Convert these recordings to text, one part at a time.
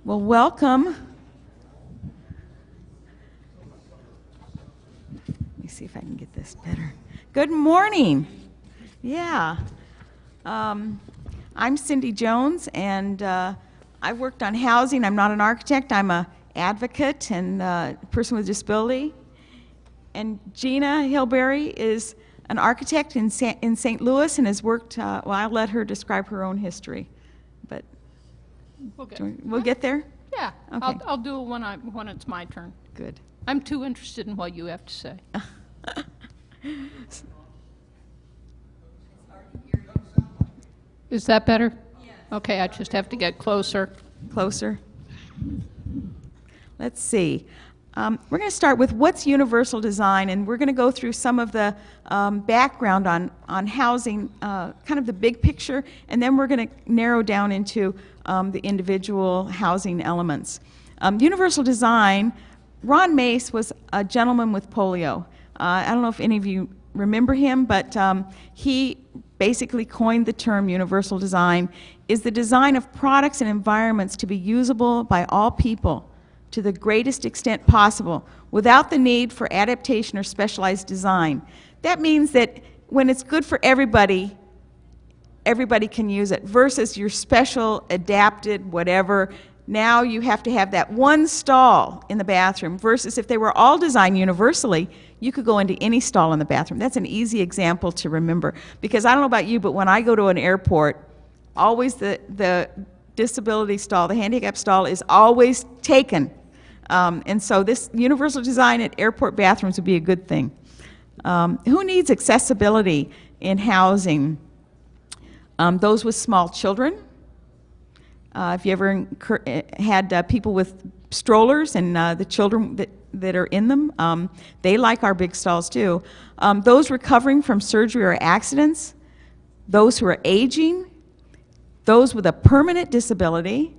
Well, welcome. Let me see if I can get this better. Good morning. Yeah. I'm Cyndi Jones, and I've worked on housing. I'm not an architect. I'm an advocate and a person with disability. And Gina Hilberry is an architect in St. Louis and has worked, well, I'll let her describe her own history. But we'll get there? Yeah, Okay. I'll do it when it's my turn. Good. I'm too interested in what you have to say. Is that better? Yes. Okay, I just have to get closer. Closer. Let's see. We're going to start with what's universal design, and we're going to go through some of the background on housing, kind of the big picture, and then we're going to narrow down into the individual housing elements. Universal design, Ron Mace was a gentleman with polio. I don't know if any of you remember him, but he basically coined the term universal design is the design of products and environments to be usable by all people to the greatest extent possible without the need for adaptation or specialized design. That means that when it's good for everybody, everybody can use it versus your special, adapted, whatever. Now you have to have that one stall in the bathroom versus if they were all designed universally, you could go into any stall in the bathroom. That's an easy example to remember because I don't know about you, but when I go to an airport, always the disability stall, the handicap stall is always taken. And so this universal design at airport bathrooms would be a good thing. Who needs accessibility in housing? Those with small children. If you ever had people with strollers and the children that are in them, they like our big stalls too. Those recovering from surgery or accidents, those who are aging, those with a permanent disability,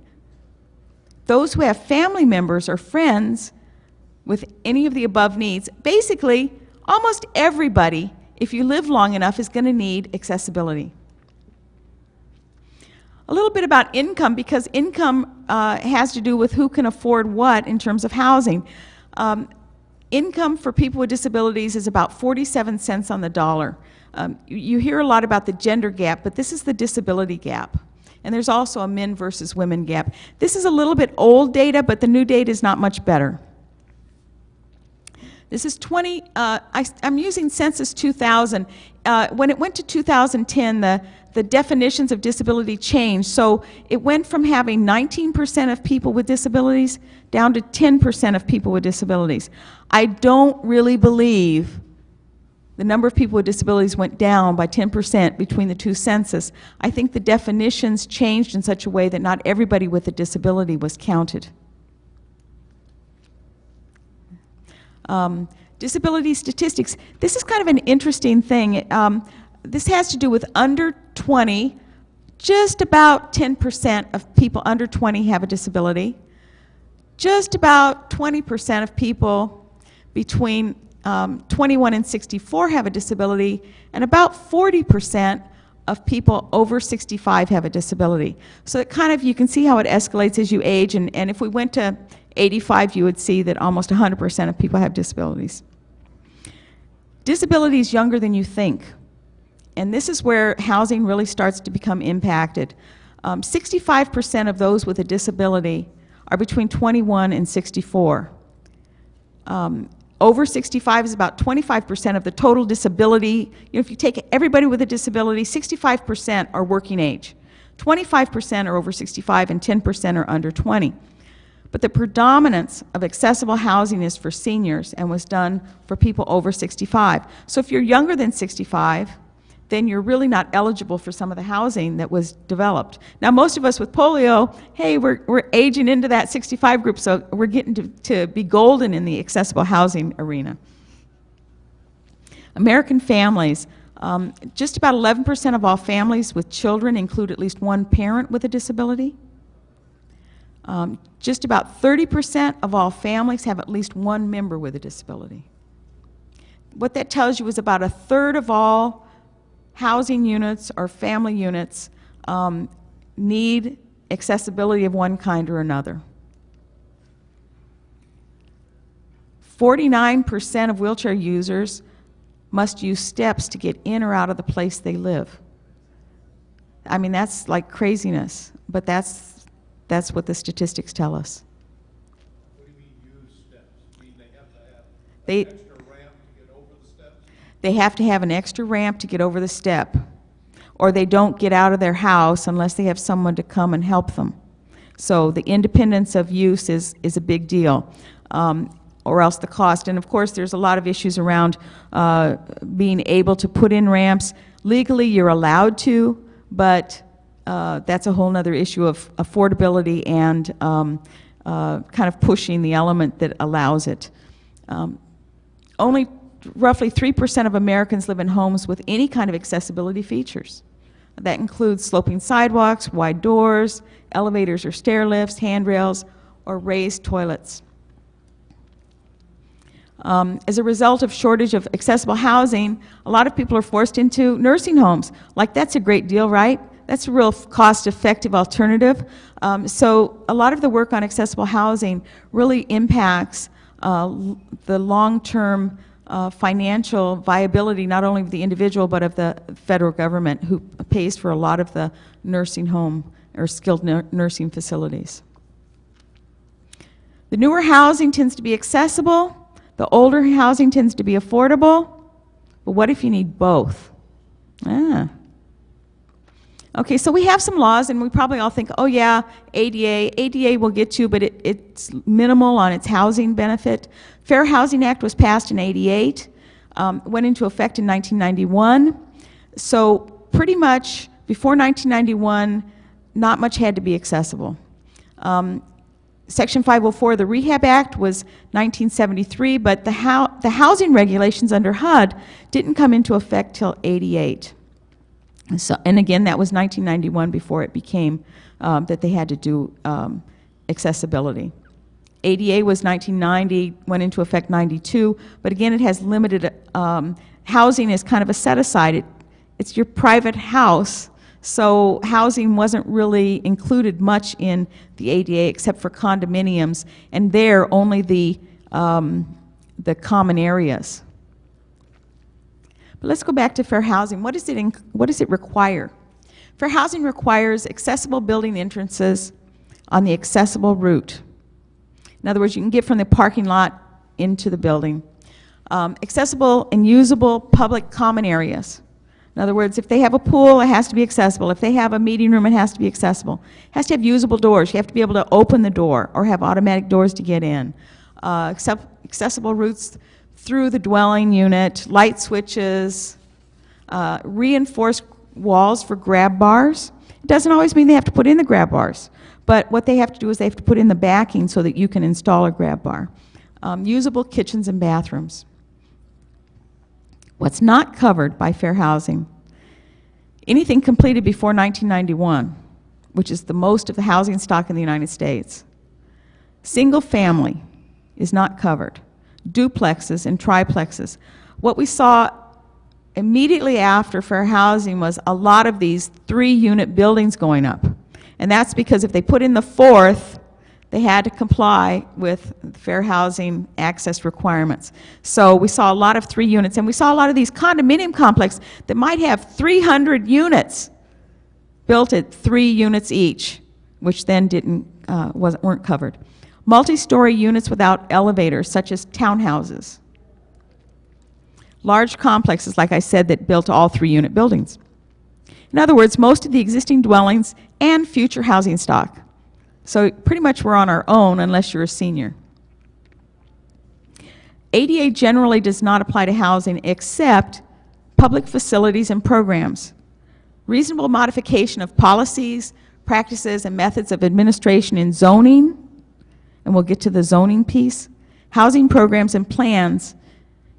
those who have family members or friends with any of the above needs. Basically, almost everybody, if you live long enough, is going to need accessibility. A little bit about income, because income has to do with who can afford what in terms of housing. Income for people with disabilities is about 47 cents on the dollar. You hear a lot about the gender gap, but this is the disability gap. And there's also a men versus women gap. This is a little bit old data, but the new data is not much better. This is I'm using Census 2000. When it went to 2010, the definitions of disability changed. So it went from having 19% of people with disabilities down to 10% of people with disabilities. I don't really believe the number of people with disabilities went down by 10% between the two census. I think the definitions changed in such a way that not everybody with a disability was counted. Disability statistics. This is kind of an interesting thing. This has to do with under 20. Just about 10% of people under 20 have a disability. Just about 20% of people between 21 and 64 have a disability, and about 40% of people over 65 have a disability. So it kind of, you can see how it escalates as you age, and if we went to 85, you would see that almost 100% of people have disabilities. Disability is younger than you think, and this is where housing really starts to become impacted. 65% of those with a disability are between 21 and 64. Over 65 is about 25% of the total disability. You know, if you take everybody with a disability, 65% are working age. 25% are over 65 and 10% are under 20. But the predominance of accessible housing is for seniors and was done for people over 65. So if you're younger than 65, then you're really not eligible for some of the housing that was developed. Now, most of us with polio, hey, we're aging into that 65 group, so we're getting to be golden in the accessible housing arena. American families, just about 11% of all families with children include at least one parent with a disability. Just about 30% of all families have at least one member with a disability. What that tells you is about a third of all housing units or family units need accessibility of one kind or another. 49% of wheelchair users must use steps to get in or out of the place they live. I mean, that's like craziness, but that's what the statistics tell us. What do you mean use steps? You mean they have to have They- an extra ramp to get over the steps? They have to have an extra ramp to get over the step, or they don't get out of their house unless they have someone to come and help them. So the independence of use is a big deal, or else the cost. And of course, there's a lot of issues around being able to put in ramps. Legally, you're allowed to, but that's a whole other issue of affordability and kind of pushing the element that allows it. Only roughly 3% of Americans live in homes with any kind of accessibility features. That includes sloping sidewalks, wide doors, elevators or stair lifts, handrails, or raised toilets. As a result of shortage of accessible housing, a lot of people are forced into nursing homes. Like, that's a great deal, right? That's a real cost-effective alternative. So a lot of the work on accessible housing really impacts the long-term financial viability, not only of the individual, but of the federal government, who pays for a lot of the nursing home or skilled nursing facilities. The newer housing tends to be accessible. The older housing tends to be affordable. But what if you need both? Okay, so we have some laws, and we probably all think, oh yeah, ADA will get you, but it's minimal on its housing benefit. Fair Housing Act was passed in '88, went into effect in 1991. So pretty much before 1991, not much had to be accessible. Section 504 of the Rehab Act was 1973, but the housing regulations under HUD didn't come into effect till '88. So, and again, that was 1991 before it became that they had to do accessibility. ADA was 1990, went into effect '92, but again, it has limited, housing is kind of a set-aside. It's your private house, so housing wasn't really included much in the ADA except for condominiums, and there only the common areas. But let's go back to fair housing. What does it require? Fair housing requires accessible building entrances on the accessible route. In other words, you can get from the parking lot into the building. Accessible and usable public common areas. In other words, if they have a pool, it has to be accessible. If they have a meeting room, it has to be accessible. It has to have usable doors. You have to be able to open the door or have automatic doors to get in. Accessible routes through the dwelling unit, light switches, reinforced walls for grab bars. It doesn't always mean they have to put in the grab bars, but what they have to do is they have to put in the backing so that you can install a grab bar. Usable kitchens and bathrooms. What's not covered by fair housing? Anything completed before 1991, which is the most of the housing stock in the United States. Single family is not covered. Duplexes and triplexes. What we saw immediately after fair housing was a lot of these 3-unit buildings going up. And that's because if they put in the 4th, they had to comply with fair housing access requirements. So we saw a lot of 3 units, and we saw a lot of these condominium complexes that might have 300 units built at 3 units each, which then weren't covered. Multi-story units without elevators, such as townhouses. Large complexes, like I said, that built all 3-unit buildings. In other words, most of the existing dwellings and future housing stock. So pretty much we're on our own unless you're a senior. ADA generally does not apply to housing except public facilities and programs. Reasonable modification of policies, practices, and methods of administration in zoning, and we'll get to the zoning piece, housing programs and plans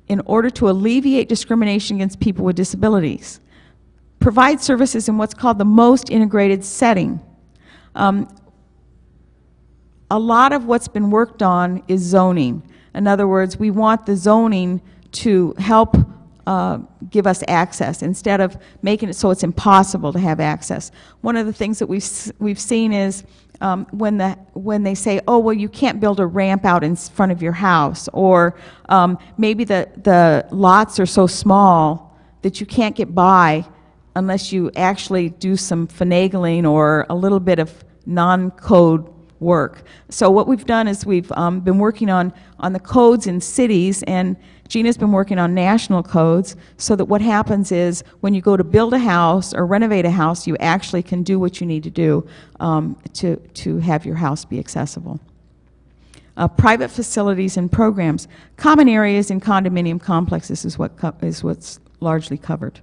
in order to alleviate discrimination against people with disabilities. Provide services in what's called the most integrated setting. A lot of what's been worked on is zoning. In other words, we want the zoning to help give us access instead of making it so it's impossible to have access. One of the things that we've seen is when they say, oh, well, you can't build a ramp out in front of your house, or maybe the lots are so small that you can't get by unless you actually do some finagling or a little bit of non-code work. So what we've done is we've been working on the codes in cities, and Gina's been working on national codes, so that what happens is when you go to build a house or renovate a house, you actually can do what you need to do to have your house be accessible. Private facilities and programs. Common areas in condominium complexes is what's largely covered.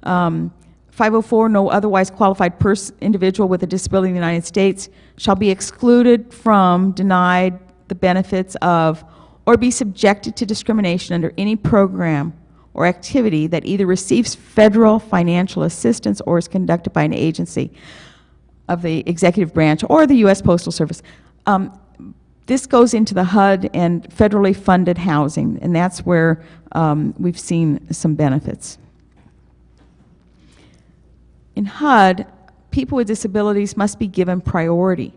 504, no otherwise qualified individual with a disability in the United States shall be excluded from, denied the benefits of, or be subjected to discrimination under any program or activity that either receives federal financial assistance or is conducted by an agency of the executive branch or the U.S. Postal Service. This goes into the HUD and federally funded housing, and that's where we've seen some benefits. In HUD, people with disabilities must be given priority.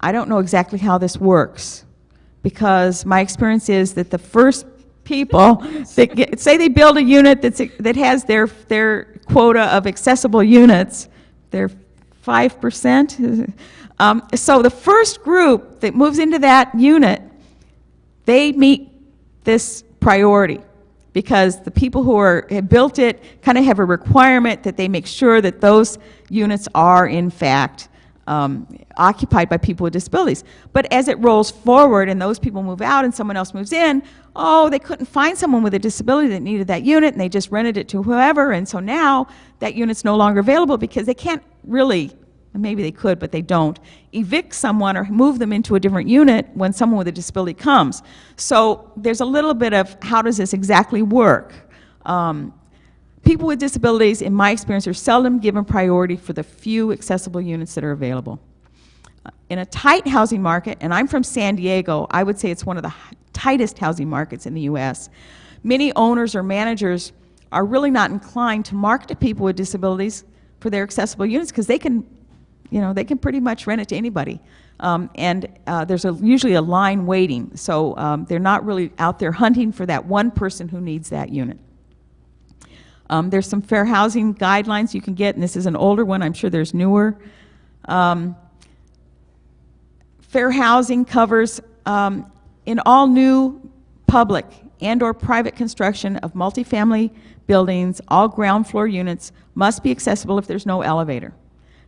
I don't know exactly how this works, because my experience is that the first people that say they build a unit that has their quota of accessible units, they're 5%. So the first group that moves into that unit, they meet this priority, because the people who have built it kind of have a requirement that they make sure that those units are, in fact, occupied by people with disabilities. But as it rolls forward and those people move out and someone else moves in, oh, they couldn't find someone with a disability that needed that unit, and they just rented it to whoever, and so now that unit's no longer available because they can't really, maybe they could, but they don't, evict someone or move them into a different unit when someone with a disability comes. So there's a little bit of how does this exactly work? People with disabilities, in my experience, are seldom given priority for the few accessible units that are available. In a tight housing market, and I'm from San Diego, I would say it's one of the tightest housing markets in the U.S., many owners or managers are really not inclined to market to people with disabilities for their accessible units, because they can, they can pretty much rent it to anybody. There's usually a line waiting, so they're not really out there hunting for that one person who needs that unit. There's some fair housing guidelines you can get, and this is an older one. I'm sure there's newer. Fair housing covers in all new public and or private construction of multifamily buildings, all ground floor units must be accessible if there's no elevator.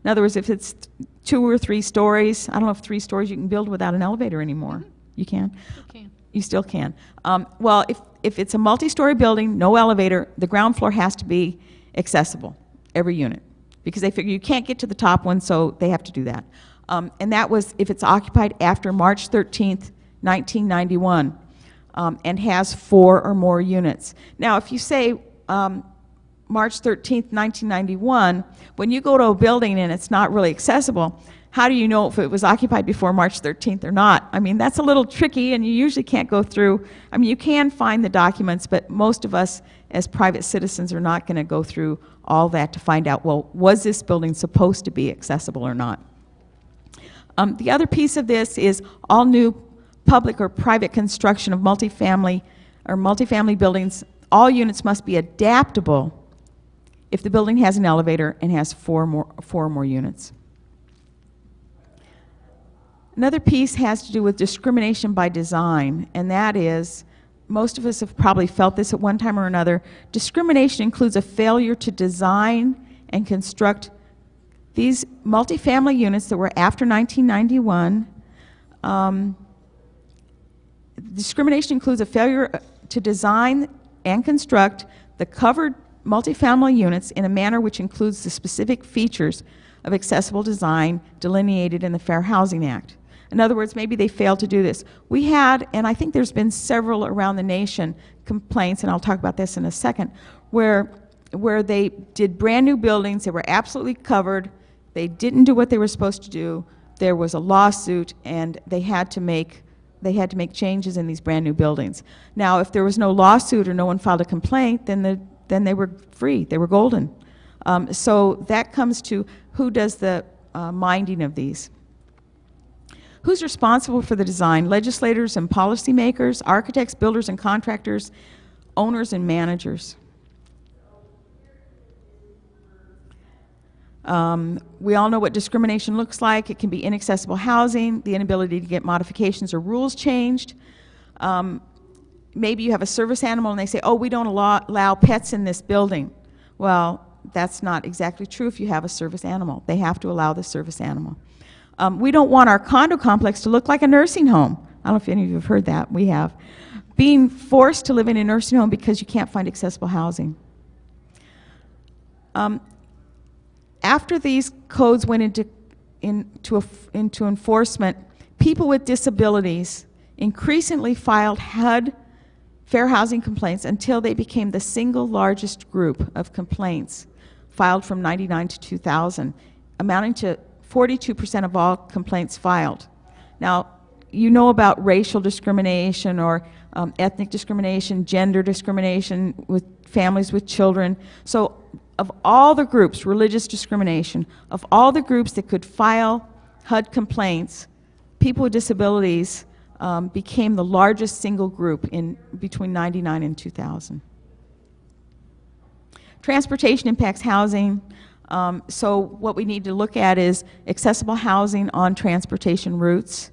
In other words, if it's 2 or 3 stories, I don't know if 3 stories you can build without an elevator anymore. You can? Okay. You still can. Well, if it's a multi-story building, no elevator, the ground floor has to be accessible, every unit, because they figure you can't get to the top one, so they have to do that. And that was if it's occupied after March 13th, 1991, and has 4 or more units. Now, if you say March 13th, 1991, when you go to a building and it's not really accessible, how do you know if it was occupied before March 13th or not? I mean, that's a little tricky, and you usually can't go through. I mean, you can find the documents, but most of us as private citizens are not going to go through all that to find out, well, was this building supposed to be accessible or not? The other piece of this is all new public or private construction of multifamily buildings. All units must be adaptable if the building has an elevator and has 4 or more units. Another piece has to do with discrimination by design, and that is, most of us have probably felt this at one time or another. Discrimination includes a failure to design and construct these multifamily units that were after 1991. Discrimination includes a failure to design and construct the covered multifamily units in a manner which includes the specific features of accessible design delineated in the Fair Housing Act. In other words, maybe they failed to do this. We had, and I think there's been several around the nation, complaints, and I'll talk about this in a second, where they did brand new buildings, they were absolutely covered, they didn't do what they were supposed to do, there was a lawsuit, and they had to make they had to make changes in these brand new buildings. Now, if there was no lawsuit or no one filed a complaint, then they were free. They were golden. So that comes to who does the minding of these. Who's responsible for the design? Legislators and policymakers, architects, builders and contractors, owners and managers. We all know what discrimination looks like. It can be inaccessible housing, the inability to get modifications or rules changed. Maybe you have a service animal and they say, oh, we don't allow pets in this building. Well, that's not exactly true if you have a service animal. They have to allow the service animal. We don't want our condo complex to look like a nursing home. I don't know if any of you have heard that. We have. Being forced to live in a nursing home because you can't find accessible housing. After these codes went into enforcement, people with disabilities increasingly filed HUD fair housing complaints until they became the single largest group of complaints filed from 1999 to 2000, amounting to 42% of all complaints filed. Now, you know about racial discrimination or ethnic discrimination, gender discrimination with families with children. So of all the groups, religious discrimination, of all the groups that could file HUD complaints, people with disabilities became the largest single group in between 1999 and 2000. Transportation impacts housing. So what we need to look at is accessible housing on transportation routes.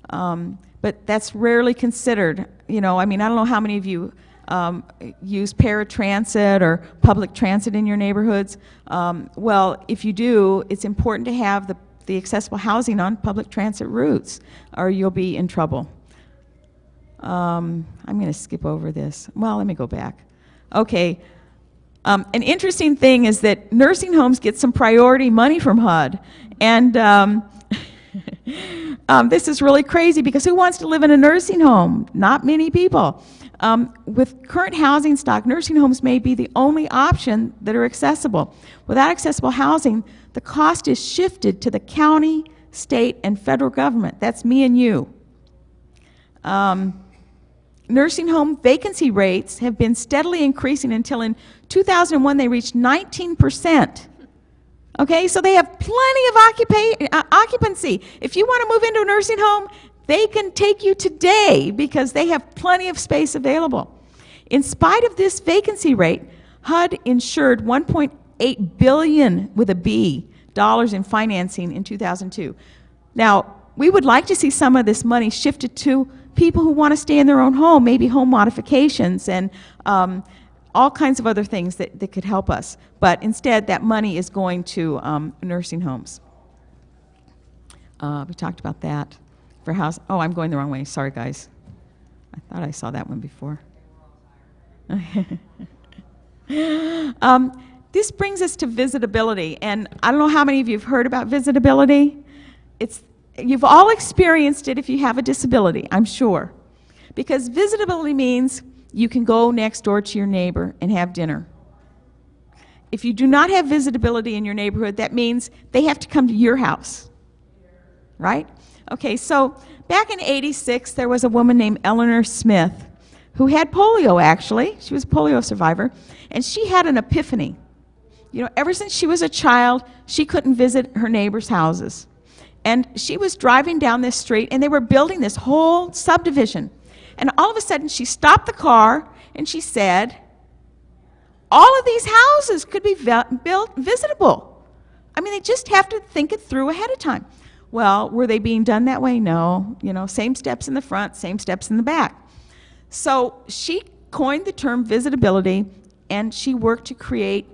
But that's rarely considered. You know, I mean, I don't know how many of you use paratransit or public transit in your neighborhoods. Well, if you do, it's important to have the accessible housing on public transit routes, or you'll be in trouble. I'm going to skip over this. Well, let me go back. Okay. An interesting thing is that nursing homes get some priority money from HUD. And this is really crazy because who wants to live in a nursing home? Not many people. With current housing stock, nursing homes may be the only option that are accessible. Without accessible housing, the cost is shifted to the county, state, and federal government. That's me and you. Nursing home vacancy rates have been steadily increasing until in 2001 they reached 19%. Okay, so they have plenty of occupancy. If you want to move into a nursing home, they can take you today because they have plenty of space available. In spite of this vacancy rate, HUD insured $1.8 billion with a B dollars in financing in 2002. Now, we would like to see some of this money shifted to people who want to stay in their own home, maybe home modifications and all kinds of other things that could help us. But instead, that money is going to nursing homes. We talked about that. For house, oh, I'm going the wrong way. Sorry, guys. I thought I saw that one before. This brings us to visitability, and I don't know how many of you have heard about visitability. You've all experienced it if you have a disability, I'm sure. Because visitability means you can go next door to your neighbor and have dinner. If you do not have visitability in your neighborhood, that means they have to come to your house, right? Okay, so back in '86, there was a woman named Eleanor Smith who had polio, actually. She was a polio survivor, and she had an epiphany. You know, ever since she was a child, she couldn't visit her neighbors' houses. And she was driving down this street, and they were building this whole subdivision. And all of a sudden, she stopped the car, and she said, all of these houses could be built visitable. I mean, they just have to think it through ahead of time. Well, were they being done that way? No. You know, same steps in the front, same steps in the back. So she coined the term visitability, and she worked to create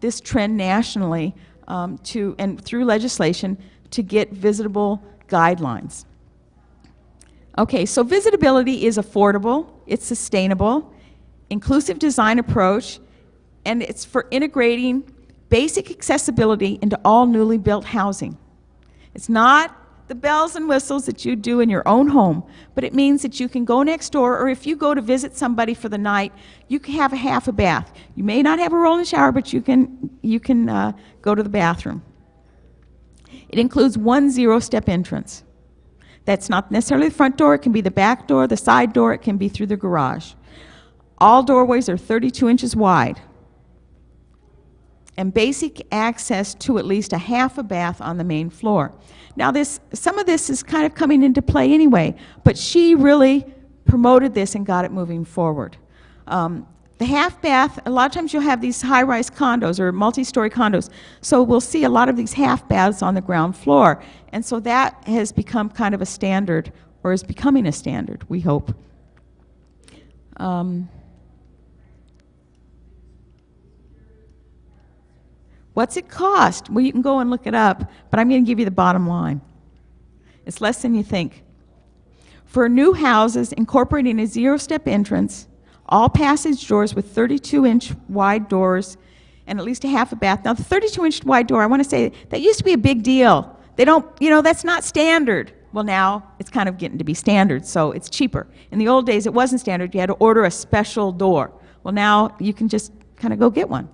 this trend nationally and through legislation to get visitable guidelines. Okay, so visitability is affordable, it's sustainable, inclusive design approach, and it's for integrating basic accessibility into all newly built housing. It's not the bells and whistles that you do in your own home, but it means that you can go next door, or if you go to visit somebody for the night, you can have half a bath. You may not have a roll-in shower, but you can go to the bathroom. It includes one zero-step entrance. That's not necessarily the front door. It can be the back door, the side door. It can be through the garage. All doorways are 32 inches wide. And basic access to at least a half a bath on the main floor. Now some of this is kind of coming into play anyway, but she really promoted this and got it moving forward. The half bath, a lot of times you'll have these high-rise condos or multi-story condos, so we'll see a lot of these half baths on the ground floor, and so that has become kind of a standard, or is becoming a standard, we hope. What's it cost? Well, you can go and look it up, but I'm going to give you the bottom line. It's less than you think. For new houses incorporating a zero-step entrance, all passage doors with 32-inch wide doors, and at least a half a bath. Now, the 32-inch wide door, I want to say, that used to be a big deal. They don't, that's not standard. Well, now it's kind of getting to be standard, so it's cheaper. In the old days, it wasn't standard. You had to order a special door. Well, now you can just kind of go get one.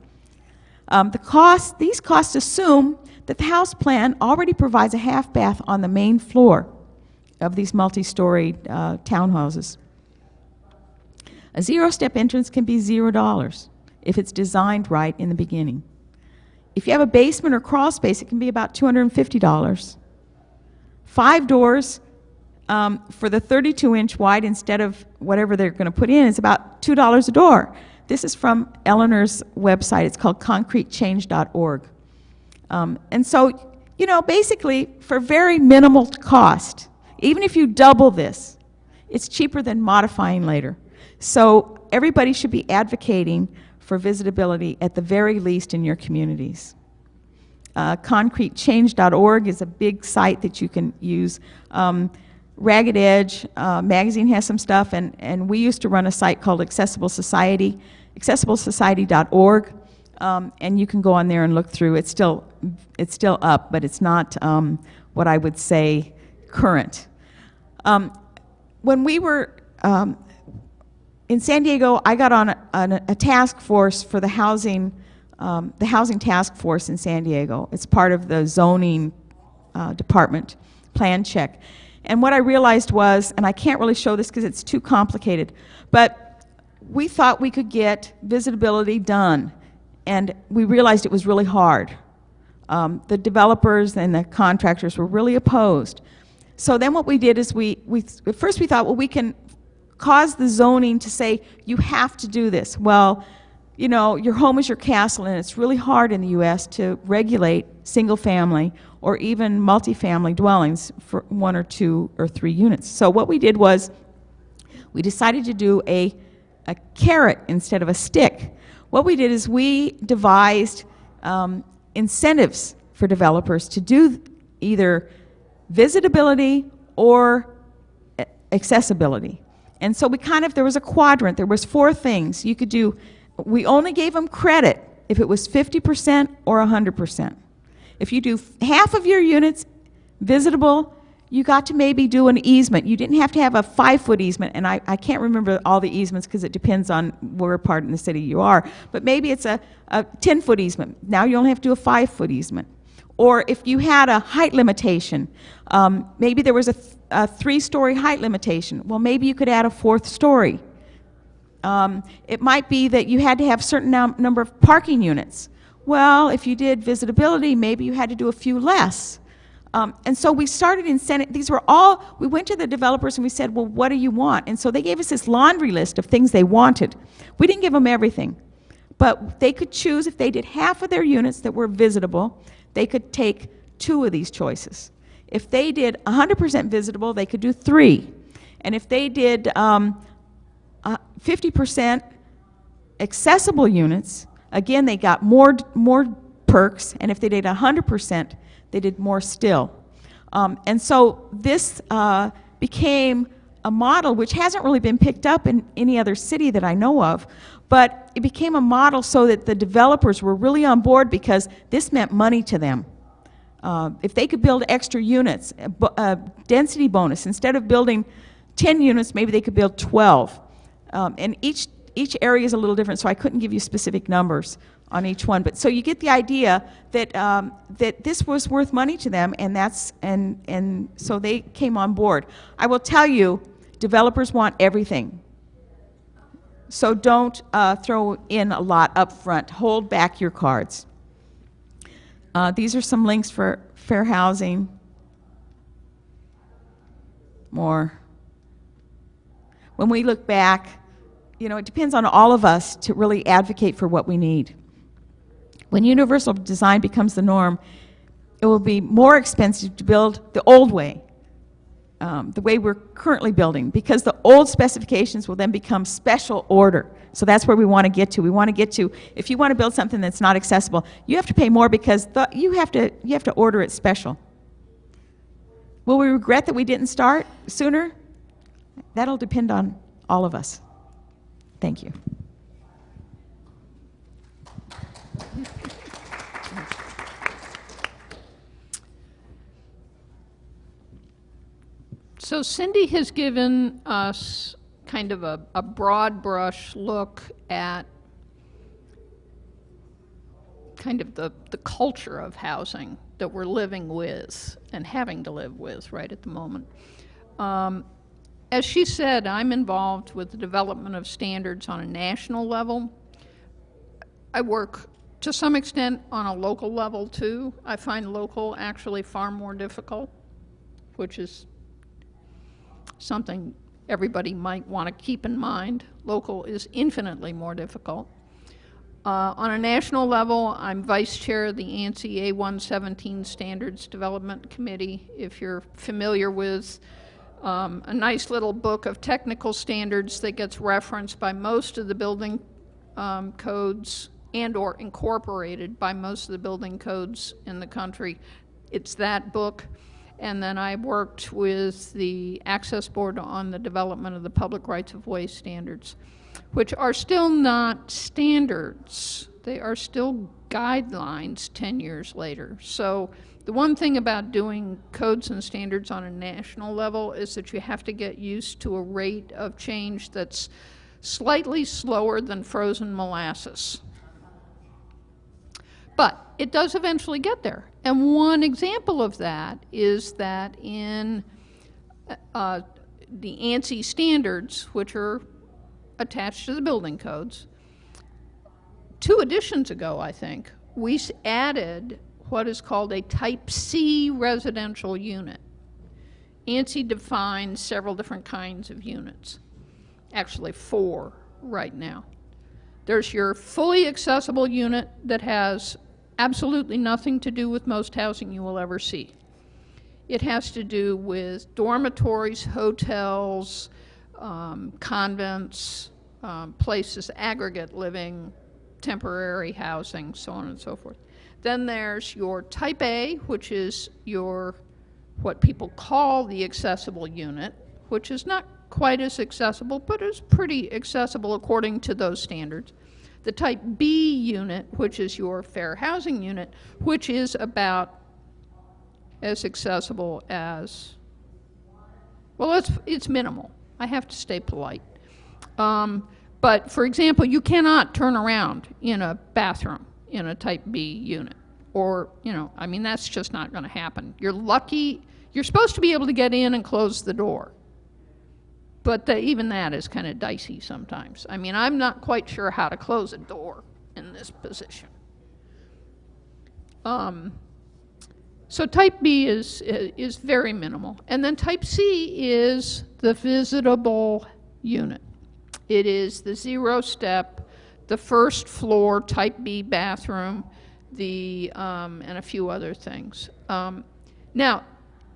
These costs assume that the house plan already provides a half bath on the main floor of these multi-story townhouses. A zero-step entrance can be $0 if it's designed right in the beginning. If you have a basement or crawl space, it can be about $250. 5 doors for the 32-inch wide instead of whatever they're going to put in is about $2 a door. This is from Eleanor's website. It's called concretechange.org. And so, basically, for very minimal cost, even if you double this, it's cheaper than modifying later. So everybody should be advocating for visitability at the very least in your communities. Concretechange.org is a big site that you can use. Ragged Edge magazine has some stuff, and we used to run a site called Accessible Society, accessiblesociety.org, and you can go on there and look through. It's still up, but it's not what I would say current. When we were in San Diego, I got on a task force for the housing task force in San Diego. It's part of the zoning department, plan check. And what I realized was, and I can't really show this because it's too complicated, but we thought we could get visitability done, and we realized it was really hard. The developers and the contractors were really opposed. So then what we did is at first we thought, well, we can cause the zoning to say, you have to do this. Well, your home is your castle, and it's really hard in the U.S. to regulate single-family or even multifamily dwellings for 1 or 2 or 3 units. So what we did was we decided to do a carrot instead of a stick. What we did is we devised incentives for developers to do either visitability or accessibility. And so there was a quadrant. There was 4 things you could do. We only gave them credit if it was 50% or 100%. If you do half of your units visitable, you got to maybe do an easement. You didn't have to have a 5-foot easement, and I can't remember all the easements because it depends on where part in the city you are, but maybe it's a 10-foot easement. Now you only have to do a 5-foot easement. Or if you had a height limitation, maybe there was a 3-story height limitation. Well, maybe you could add a 4th story. It might be that you had to have a certain number of parking units. Well, if you did visitability, maybe you had to do a few less. And so we started incentive. We went to the developers and we said, well, what do you want? And so they gave us this laundry list of things they wanted. We didn't give them everything, but they could choose. If they did half of their units that were visitable, they could take 2 of these choices. If they did 100% visitable, they could do 3. And if they did 50% accessible units, again, they got more perks, and if they did 100%, they did more still. And so this became a model which hasn't really been picked up in any other city that I know of, but it became a model so that the developers were really on board because this meant money to them. If they could build extra units, density bonus, instead of building 10 units, maybe they could build 12. And each area is a little different, so I couldn't give you specific numbers on each one. But so you get the idea that that this was worth money to them, and so they came on board. I will tell you, developers want everything. So don't throw in a lot up front. Hold back your cards. These are some links for fair housing. More. When we look back, you know, it depends on all of us to really advocate for what we need. When universal design becomes the norm, it will be more expensive to build the old way, the way we're currently building, because the old specifications will then become special order. So that's where we want to get to. We want to get to, if you want to build something that's not accessible, you have to pay more because you have to order it special. Will we regret that we didn't start sooner? That'll depend on all of us. Thank you. So Cyndi has given us kind of a broad brush look at kind of the culture of housing that we're living with and having to live with right at the moment. As she said, I'm involved with the development of standards on a national level. I work to some extent on a local level too. I find local actually far more difficult, which is something everybody might want to keep in mind. Local is infinitely more difficult. On a national level, I'm vice chair of the ANSI A117 Standards Development Committee. If you're familiar with a nice little book of technical standards that gets referenced by most of the building codes and or incorporated by most of the building codes in the country, it's that book. And then I worked with the Access Board on the development of the Public Rights of Way standards, which are still not standards. They are still guidelines 10 years later. So the one thing about doing codes and standards on a national level is that you have to get used to a rate of change that's slightly slower than frozen molasses. But it does eventually get there. And one example of that is that in the ANSI standards, which are attached to the building codes, 2 editions ago, I think, we added what is called a Type C residential unit. ANSI defines several different kinds of units, actually 4 right now. There's your fully accessible unit that has absolutely nothing to do with most housing you will ever see. It has to do with dormitories, hotels, convents, places, aggregate living, temporary housing, so on and so forth. Then there's your Type A, which is your, what people call the accessible unit, which is not quite as accessible, but is pretty accessible according to those standards. The Type B unit, which is your fair housing unit, which is about as accessible as, well, it's minimal. I have to stay polite. But for example, you cannot turn around in a bathroom in a Type B unit. Or, you know, I mean, that's just not going to happen. You're lucky, you're supposed to be able to get in and close the door. But even that is kind of dicey sometimes. I mean, I'm not quite sure how to close a door in this position. So Type B is very minimal. And then Type C is the visitable unit. It is the 0-step, the first floor Type B bathroom, and a few other things. Now,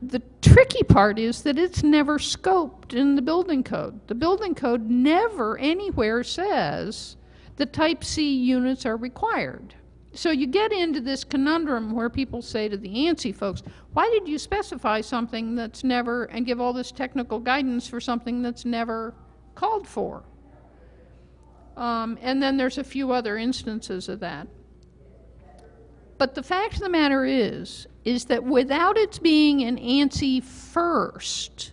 the tricky part is that it's never scoped in the building code. The building code never anywhere says that Type C units are required. So you get into this conundrum where people say to the ANSI folks, why did you specify something that's never, and give all this technical guidance for something that's never called for? And then there's a few other instances of that. But the fact of the matter is that without it being an ANSI first,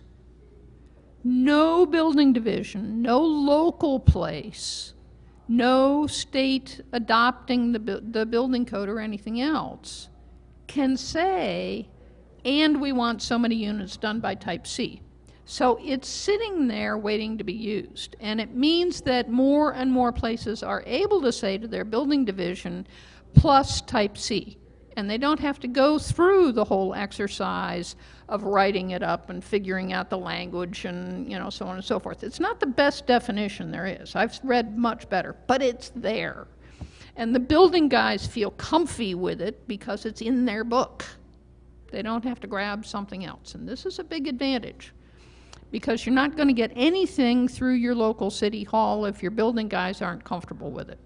no building division, no local place no state adopting the building code or anything else can say, and we want so many units done by type C. So it's sitting there waiting to be used. And it means that more and more places are able to say to their building division, plus type C. And they don't have to go through the whole exercise of writing it up and figuring out the language and, you know, so on and so forth. It's not the best definition there is. I've read much better, but it's there. And the building guys feel comfy with it because it's in their book. They don't have to grab something else. And this is a big advantage, because you're not going to get anything through your local city hall if your building guys aren't comfortable with it.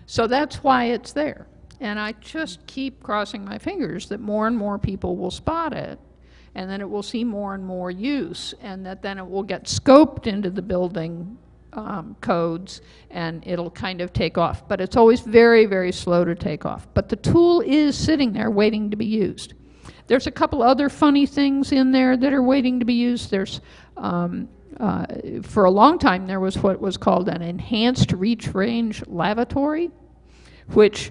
So that's why it's there. And I just keep crossing my fingers that more and more people will spot it, and then it will see more and more use, and that then it will get scoped into the building codes, and it'll kind of take off. But it's always very, very slow to take off. But the tool is sitting there waiting to be used. There's a couple other funny things in there that are waiting to be used. There's, for a long time, there was what was called an enhanced reach range lavatory, which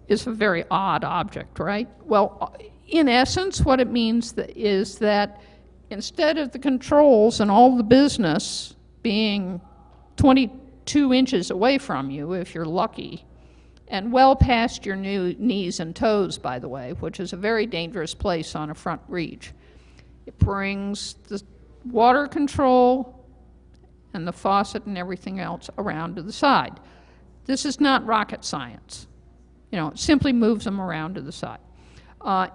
is a very odd object, right? Well, in essence, what it means is that instead of the controls and all the business being 22 inches away from you, if you're lucky, and well past your knees and toes, by the way, which is a very dangerous place on a front reach, it brings the water control and the faucet and everything else around to the side. This is not rocket science. You know, it simply moves them around to the side.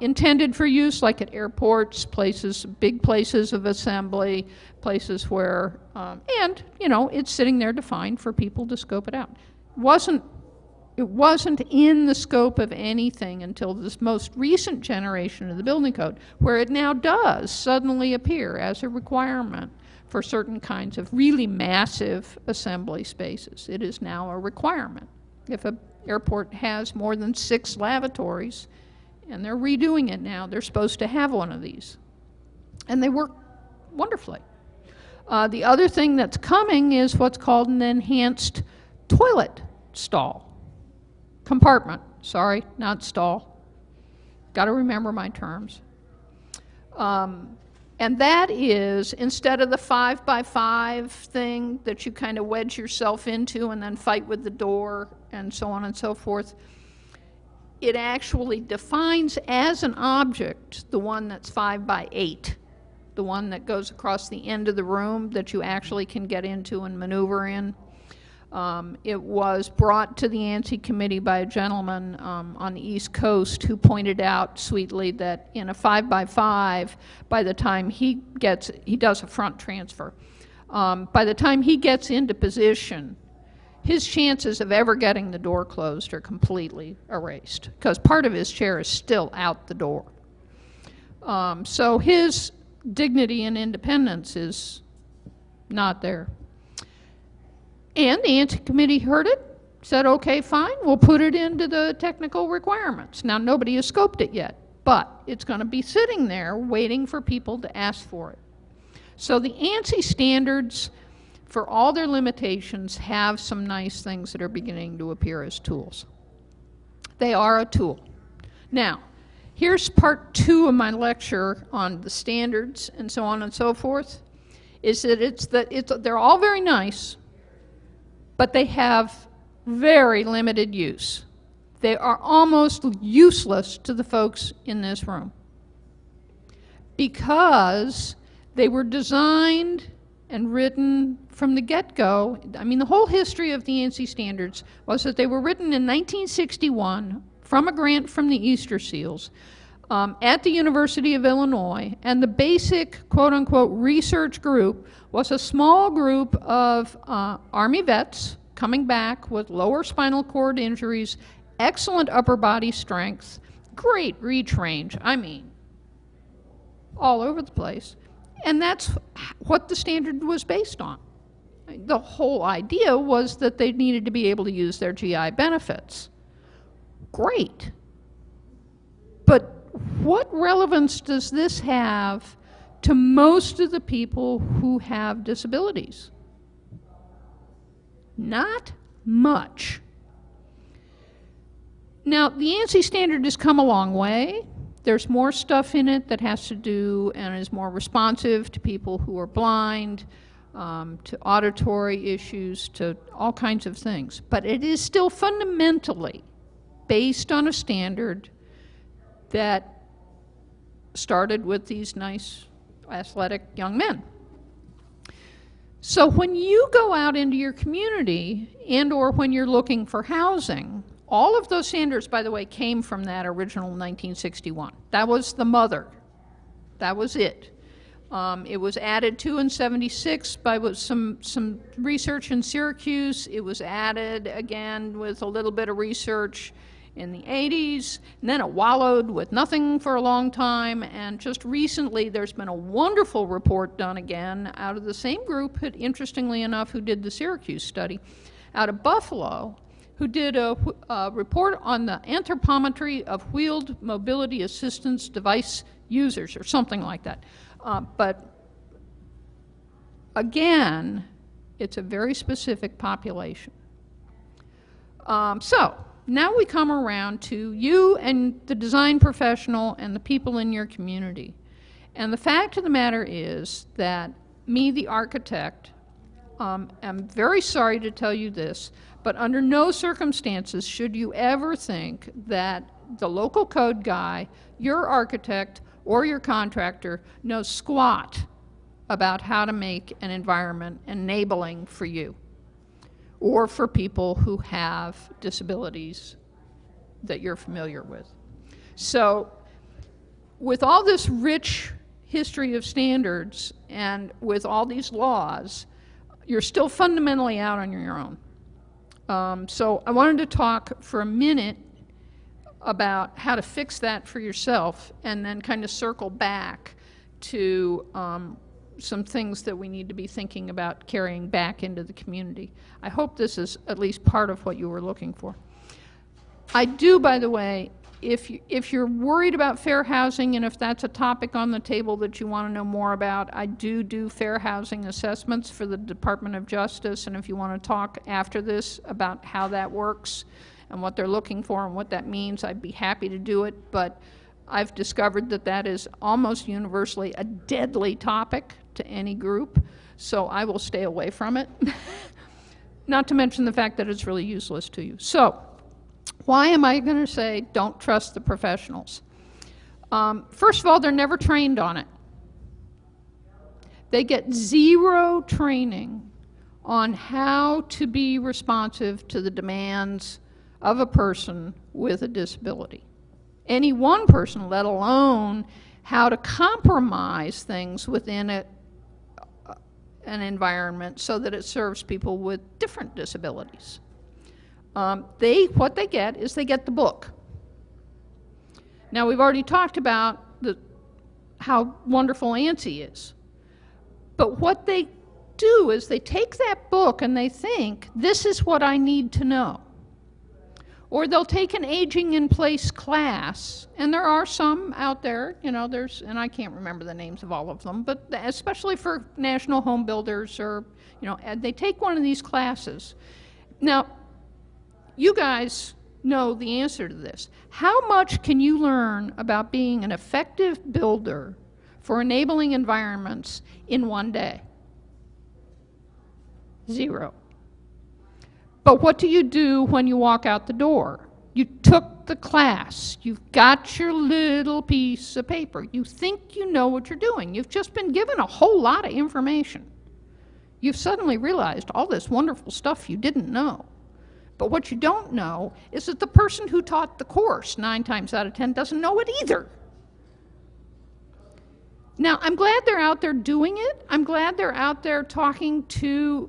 Intended for use like at airports, places, big places of assembly, places where, and, you know, it's sitting there defined for people to scope it out. It wasn't in the scope of anything until this most recent generation of the building code, where it now does suddenly appear as a requirement for certain kinds of really massive assembly spaces. It is now a requirement. If an airport has more than 6 lavatories, and they're redoing it now, they're supposed to have one of these. And they work wonderfully. The other thing that's coming is what's called an enhanced toilet stall. Compartment, sorry, not stall. Got to remember my terms. And that is, instead of the 5x5 thing that you kind of wedge yourself into and then fight with the door and so on and so forth, it actually defines as an object the one that's 5x8, the one that goes across the end of the room that you actually can get into and maneuver in. It was brought to the ANSI committee by a gentleman on the East Coast who pointed out sweetly that in a 5x5, by the time he does a front transfer, by the time he gets into position, his chances of ever getting the door closed are completely erased, because part of his chair is still out the door. So his dignity and independence is not there. And the ANSI committee heard it, said, okay, fine, we'll put it into the technical requirements. Now, nobody has scoped it yet, but it's going to be sitting there waiting for people to ask for it. So the ANSI standards, for all their limitations, have some nice things that are beginning to appear as tools. They are a tool. Now, here's part 2 of my lecture on the standards and so on and so forth, is that they're all very nice, but they have very limited use. They are almost useless to the folks in this room, because they were designed and written from the get-go. I mean, the whole history of the ANSI standards was that they were written in 1961 from a grant from the Easter Seals at the University of Illinois, and the basic quote-unquote research group was a small group of Army vets coming back with lower spinal cord injuries, excellent upper body strength, great reach range, I mean, all over the place. And that's what the standard was based on. The whole idea was that they needed to be able to use their GI benefits. Great. But what relevance does this have to most of the people who have disabilities? Not much. Now, the ANSI standard has come a long way. There's more stuff in it that has to do and is more responsive to people who are blind, to auditory issues, to all kinds of things. But it is still fundamentally based on a standard that started with these nice, athletic young men. So when you go out into your community and or when you're looking for housing, all of those standards, by the way, came from that original 1961. That was the mother. That was it. It was added to in 76 by some research in Syracuse. It was added again with a little bit of research in the 80s, and then it wallowed with nothing for a long time, and just recently there's been a wonderful report done again out of the same group, interestingly enough, who did the Syracuse study, out of Buffalo, who did a report on the anthropometry of wheeled mobility assistance device users, or something like that. But again, it's a very specific population. So now we come around to you and the design professional and the people in your community. And the fact of the matter is that me, the architect, am very sorry to tell you this, but under no circumstances should you ever think that the local code guy, your architect, or your contractor knows squat about how to make an environment enabling for you or for people who have disabilities that you're familiar with. So with all this rich history of standards and with all these laws, you're still fundamentally out on your own. So I wanted to talk for a minute about how to fix that for yourself and then kind of circle back to some things that we need to be thinking about carrying back into the community. I hope this is at least part of what you were looking for. I do, by the way, if you're worried about fair housing and if that's a topic on the table that you want to know more about, I do fair housing assessments for the Department of Justice, and if you want to talk after this about how that works and what they're looking for and what that means, I'd be happy to do it, but I've discovered that that is almost universally a deadly topic to any group, so I will stay away from it. Not to mention the fact that it's really useless to you. So, why am I going to say don't trust the professionals? First of all, they're never trained on it. They get zero training on how to be responsive to the demands of a person with a disability. Any one person, let alone how to compromise things within an environment so that it serves people with different disabilities. What they get is they get the book. Now, we've already talked about how wonderful ANSI is. But what they do is they take that book and they think, this is what I need to know. Or they'll take an aging in place class, and there are some out there, you know, and I can't remember the names of all of them, but especially for national home builders or, you know, they take one of these classes. Now, you guys know the answer to this. How much can you learn about being an effective builder for enabling environments in one day? Zero. But what do you do when you walk out the door? You took the class. You've got your little piece of paper. You think you know what you're doing. You've just been given a whole lot of information. You've suddenly realized all this wonderful stuff you didn't know. But what you don't know is that the person who taught the course 9 times out of 10 doesn't know it either. Now, I'm glad they're out there doing it. I'm glad they're out there talking to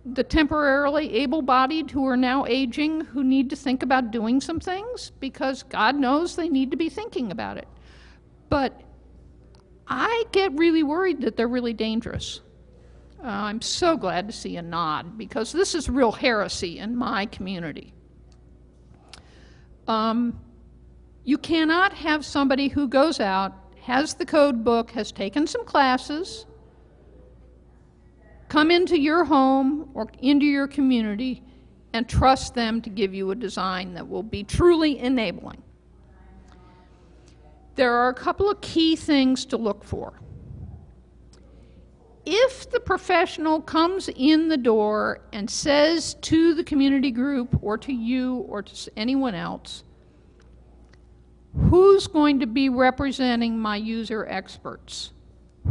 the temporarily able-bodied who are now aging, who need to think about doing some things, because God knows they need to be thinking about it. But I get really worried that they're really dangerous. I'm so glad to see a nod, because this is real heresy in my community. You cannot have somebody who goes out, has the code book, has taken some classes, come into your home or into your community and trust them to give you a design that will be truly enabling. There are a couple of key things to look for. If the professional comes in the door and says to the community group or to you or to anyone else, who's going to be representing my user experts?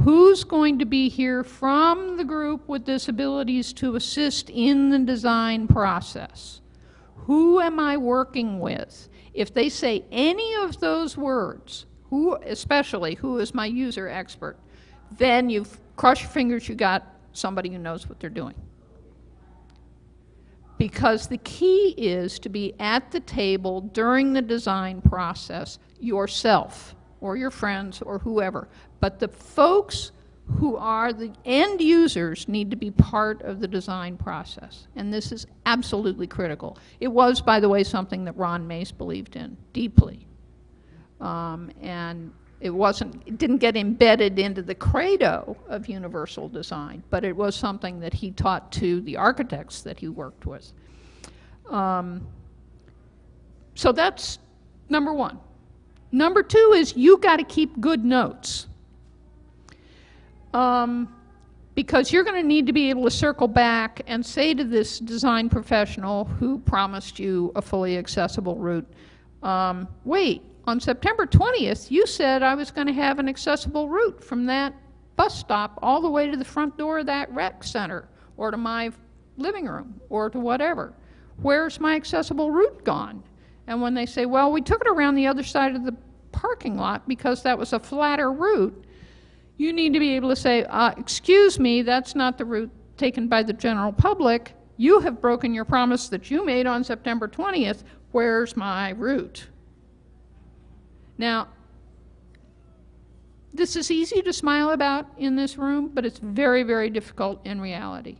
Who's going to be here from the group with disabilities to assist in the design process? Who am I working with? If they say any of those words, especially who is my user expert, then you cross your fingers, you got somebody who knows what they're doing. Because the key is to be at the table during the design process yourself or your friends or whoever. But the folks who are the end users need to be part of the design process. And this is absolutely critical. It was, by the way, something that Ron Mace believed in deeply. And it didn't get embedded into the credo of universal design, but it was something that he taught to the architects that he worked with. So that's number one. Number two is you got to keep good notes. Because you're going to need to be able to circle back and say to this design professional who promised you a fully accessible route, wait, on September 20th, you said I was going to have an accessible route from that bus stop all the way to the front door of that rec center or to my living room or to whatever. Where's my accessible route gone? And when they say, well, we took it around the other side of the parking lot because that was a flatter route, you need to be able to say, excuse me, that's not the route taken by the general public. You have broken your promise that you made on September 20th. Where's my route? Now, this is easy to smile about in this room, but it's very, very difficult in reality.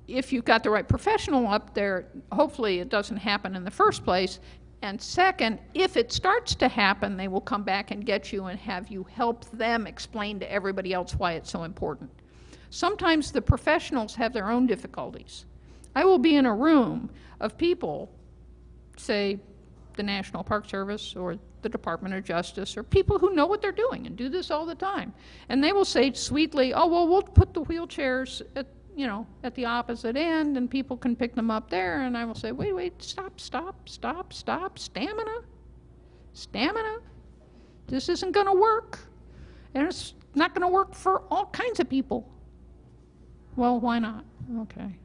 If you've got the right professional up there, hopefully it doesn't happen in the first place. And second, if it starts to happen, they will come back and get you and have you help them explain to everybody else why it's so important. Sometimes the professionals have their own difficulties. I will be in a room of people, say the National Park Service or the Department of Justice, or people who know what they're doing and do this all the time. And they will say sweetly, oh, well, we'll put the wheelchairs at the opposite end and people can pick them up there. And I will say, wait, stop, stamina. This isn't going to work. And it's not going to work for all kinds of people. Well, why not? Okay.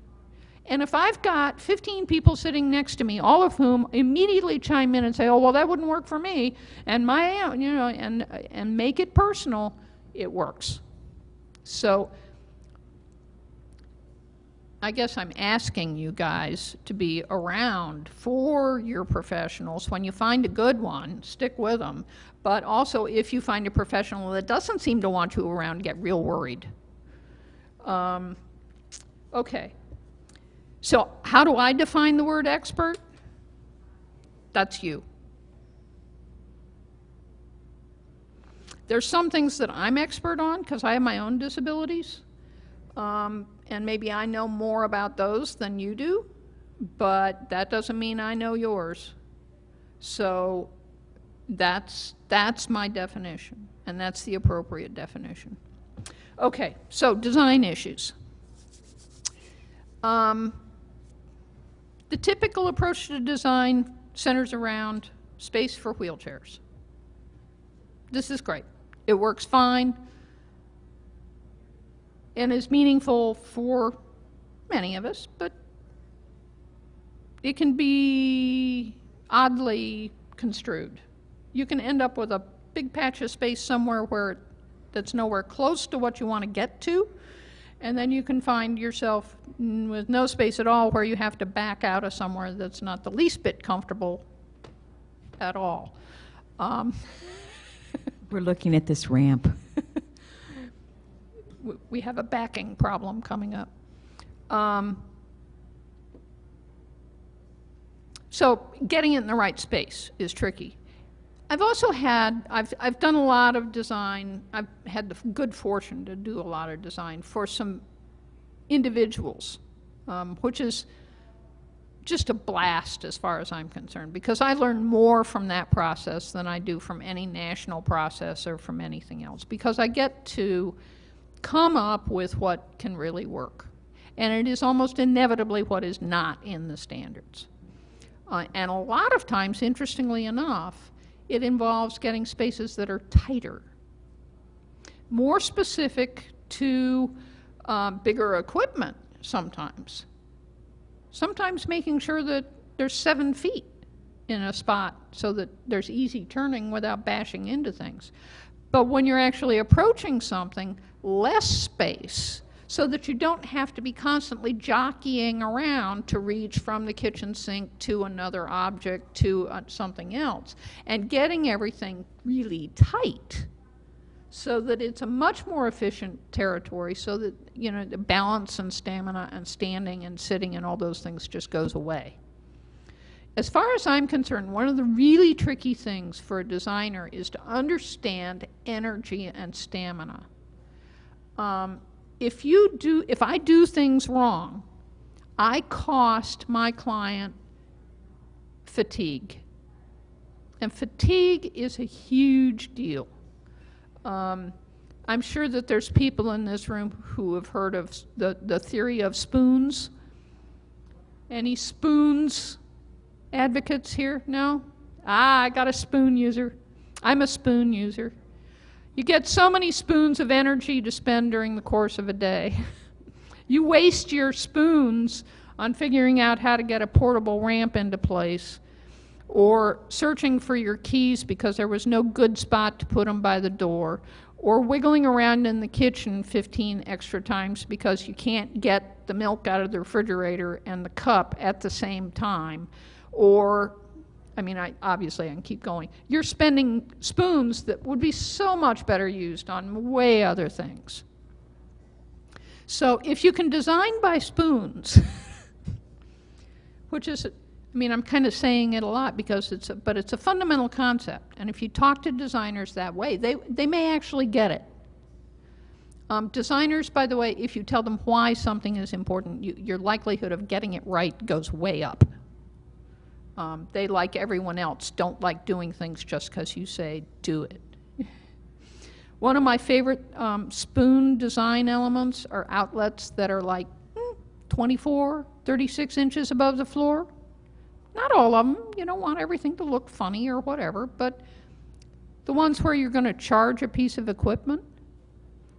And if I've got 15 people sitting next to me, all of whom immediately chime in and say, oh, well, that wouldn't work for me, and and make it personal, it works. So I guess I'm asking you guys to be around for your professionals. When you find a good one, stick with them. But also, if you find a professional that doesn't seem to want you around, get real worried. Okay. So how do I define the word expert? That's you. There's some things that I'm expert on because I have my own disabilities. And maybe I know more about those than you do, but that doesn't mean I know yours. So that's my definition, and that's the appropriate definition. Okay, so design issues. The typical approach to design centers around space for wheelchairs. This is great. It works fine and is meaningful for many of us, but it can be oddly construed. You can end up with a big patch of space somewhere that's nowhere close to what you want to get to, and then you can find yourself with no space at all where you have to back out of somewhere that's not the least bit comfortable at all. We're looking at this ramp. We have a backing problem coming up. So getting it in the right space is tricky. I've also had, I've done a lot of design. I've had the good fortune to do a lot of design for some individuals, which is just a blast as far as I'm concerned, because I learn more from that process than I do from any national process or from anything else, because I get to come up with what can really work. And it is almost inevitably what is not in the standards. And a lot of times, interestingly enough, it involves getting spaces that are tighter, more specific to bigger equipment sometimes. Sometimes making sure that there's 7 feet in a spot so that there's easy turning without bashing into things. But when you're actually approaching something, less space, so that you don't have to be constantly jockeying around to reach from the kitchen sink to another object to something else, and getting everything really tight so that it's a much more efficient territory, so that, you know, the balance and stamina and standing and sitting and all those things just goes away. As far as I'm concerned, one of the really tricky things for a designer is to understand energy and stamina. If I do things wrong, I cost my client fatigue. And fatigue is a huge deal. I'm sure that there's people in this room who have heard of the theory of spoons. Any spoons advocates here? No? I got a spoon user. I'm a spoon user. You get so many spoons of energy to spend during the course of a day. You waste your spoons on figuring out how to get a portable ramp into place, or searching for your keys because there was no good spot to put them by the door, or wiggling around in the kitchen 15 extra times because you can't get the milk out of the refrigerator and the cup at the same time, or, I mean, obviously I can keep going. You're spending spoons that would be so much better used on way other things. So if you can design by spoons, which is, I mean, I'm kind of saying it a lot because it's a fundamental concept. And if you talk to designers that way, they may actually get it. Designers, by the way, if you tell them why something is important, your likelihood of getting it right goes way up. They, like everyone else, don't like doing things just because you say, do it. One of my favorite spoon design elements are outlets that are like 24, 36 inches above the floor. Not all of them. You don't want everything to look funny or whatever, but the ones where you're going to charge a piece of equipment,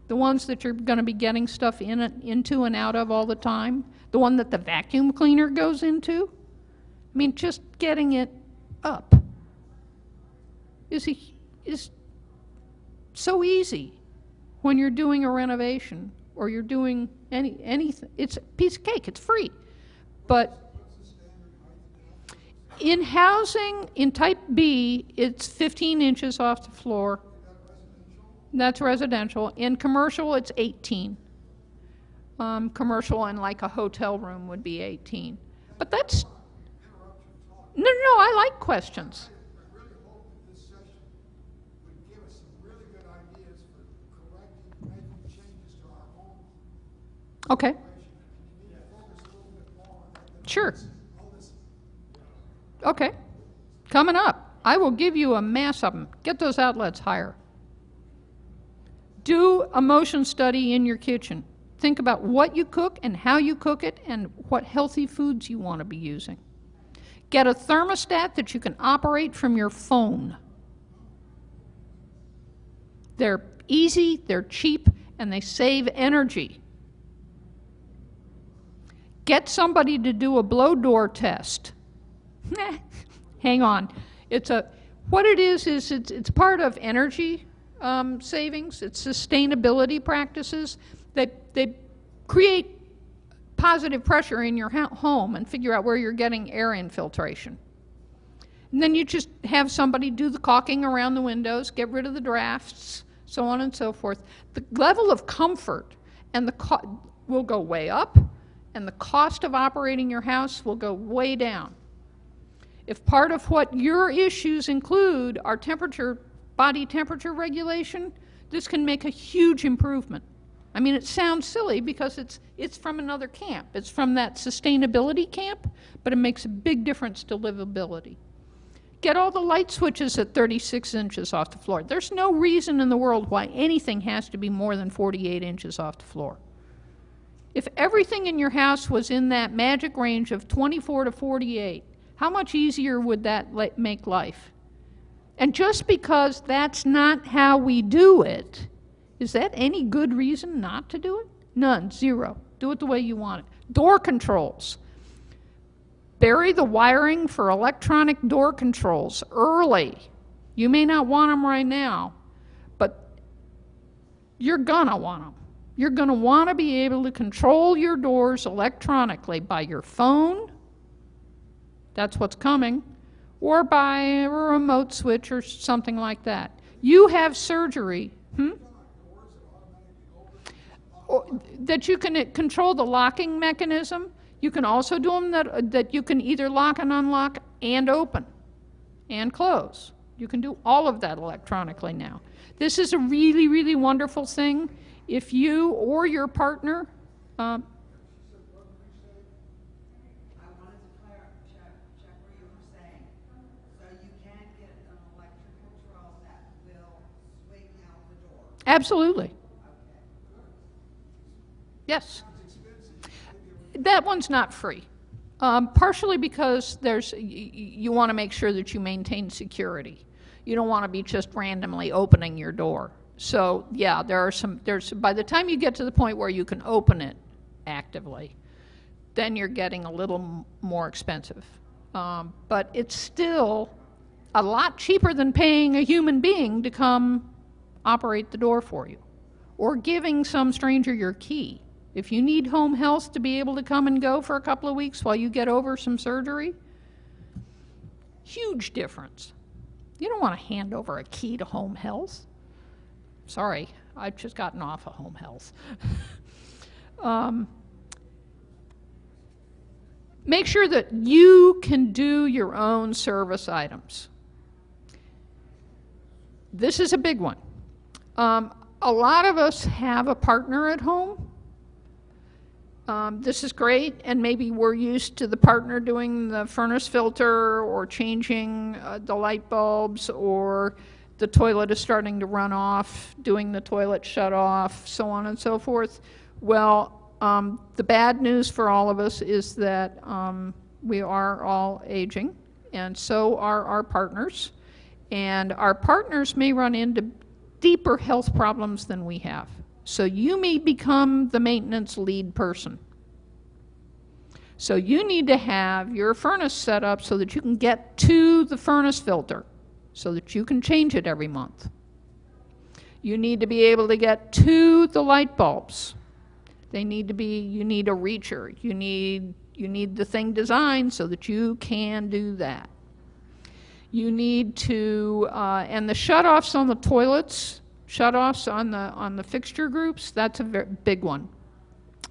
the ones that you're going to be getting stuff into and out of all the time, the one that the vacuum cleaner goes into. I mean, just getting it up is so easy when you're doing a renovation or you're doing anything. It's a piece of cake. It's free. But in housing, in type B, it's 15 inches off the floor. That's residential. In commercial, it's 18. Commercial and like a hotel room would be 18. But that's... No, I like questions. I really hope that this session would give us some really good ideas for correcting, making changes to our home. Okay. We need to focus a little bit more on that. Sure. All this. Okay. Coming up. I will give you a mass of them. Get those outlets higher. Do a motion study in your kitchen. Think about what you cook and how you cook it and what healthy foods you want to be using. Get a thermostat that you can operate from your phone. They're easy, they're cheap, and they save energy. Get somebody to do a blow door test. Hang on. What it is it's part of energy savings. It's sustainability practices that they create positive pressure in your home and figure out where you're getting air infiltration. And then you just have somebody do the caulking around the windows, get rid of the drafts, so on and so forth. The level of comfort and will go way up, and the cost of operating your house will go way down. If part of what your issues include are body temperature regulation, this can make a huge improvement. I mean, it sounds silly because it's from another camp. It's from that sustainability camp, but it makes a big difference to livability. Get all the light switches at 36 inches off the floor. There's no reason in the world why anything has to be more than 48 inches off the floor. If everything in your house was in that magic range of 24 to 48, how much easier would that make life? And just because that's not how we do it, is that any good reason not to do it? None, zero. Do it the way you want it. Door controls. Bury the wiring for electronic door controls early. You may not want them right now, but you're gonna want them. You're gonna want to be able to control your doors electronically by your phone. That's what's coming. Or by a remote switch or something like that. You have surgery. That you can control the locking mechanism. You can also do them that you can either lock and unlock and open and close. You can do all of that electronically now. This is a really, really wonderful thing. If you or your partner I wanted to check what you were saying. So you can get an electric control that will swing out the door. absolutely. Yes. That one's not free. Partially because you want to make sure that you maintain security. You don't want to be just randomly opening your door. So yeah, by the time you get to the point where you can open it actively, then you're getting a little more expensive. But it's still a lot cheaper than paying a human being to come operate the door for you, or giving some stranger your key. If you need home health to be able to come and go for a couple of weeks while you get over some surgery, huge difference. You don't want to hand over a key to home health. Sorry, I've just gotten off of home health. Make sure that you can do your own service items. This is a big one. A lot of us have a partner at home. This is great, and maybe we're used to the partner doing the furnace filter or changing the light bulbs, or the toilet is starting to run off, doing the toilet shut off, so on and so forth. Well, the bad news for all of us is that we are all aging, and so are our partners. And our partners may run into deeper health problems than we have. So you may become the maintenance lead person. So you need to have your furnace set up so that you can get to the furnace filter, so that you can change it every month. You need to be able to get to the light bulbs. You need a reacher. You need the thing designed so that you can do that. You need to, and the shutoffs on the toilets, shutoffs on the fixture groups, that's a very big one.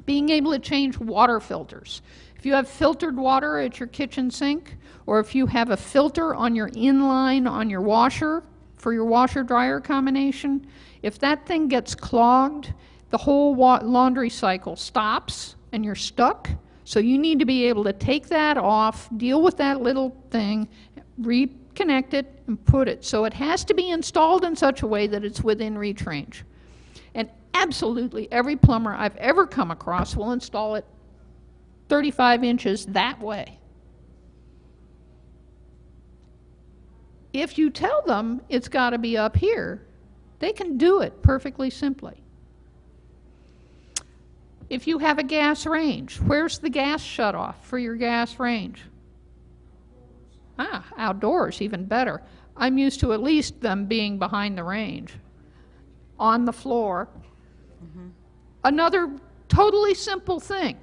Being able to change water filters. If you have filtered water at your kitchen sink, or if you have a filter on your inline on your washer for your washer-dryer combination, if that thing gets clogged, the whole laundry cycle stops and you're stuck. So you need to be able to take that off, deal with that little thing, reconnect it, and put it. So it has to be installed in such a way that it's within reach range. And absolutely every plumber I've ever come across will install it 35 inches that way. If you tell them it's got to be up here, they can do it perfectly simply. If you have a gas range, where's the gas shutoff for your gas range? Outdoors, even better. I'm used to at least them being behind the range, on the floor. Mm-hmm. Another totally simple thing.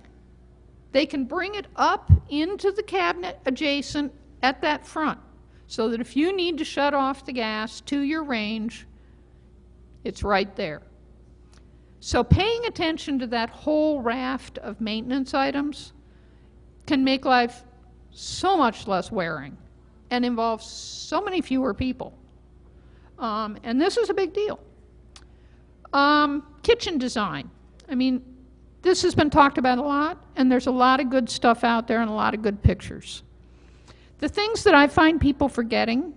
They can bring it up into the cabinet adjacent at that front, so that if you need to shut off the gas to your range, it's right there. So paying attention to that whole raft of maintenance items can make life so much less wearing. and involves so many fewer people. And this is a big deal. Kitchen design. I mean, this has been talked about a lot, and there's a lot of good stuff out there and a lot of good pictures. The things that I find people forgetting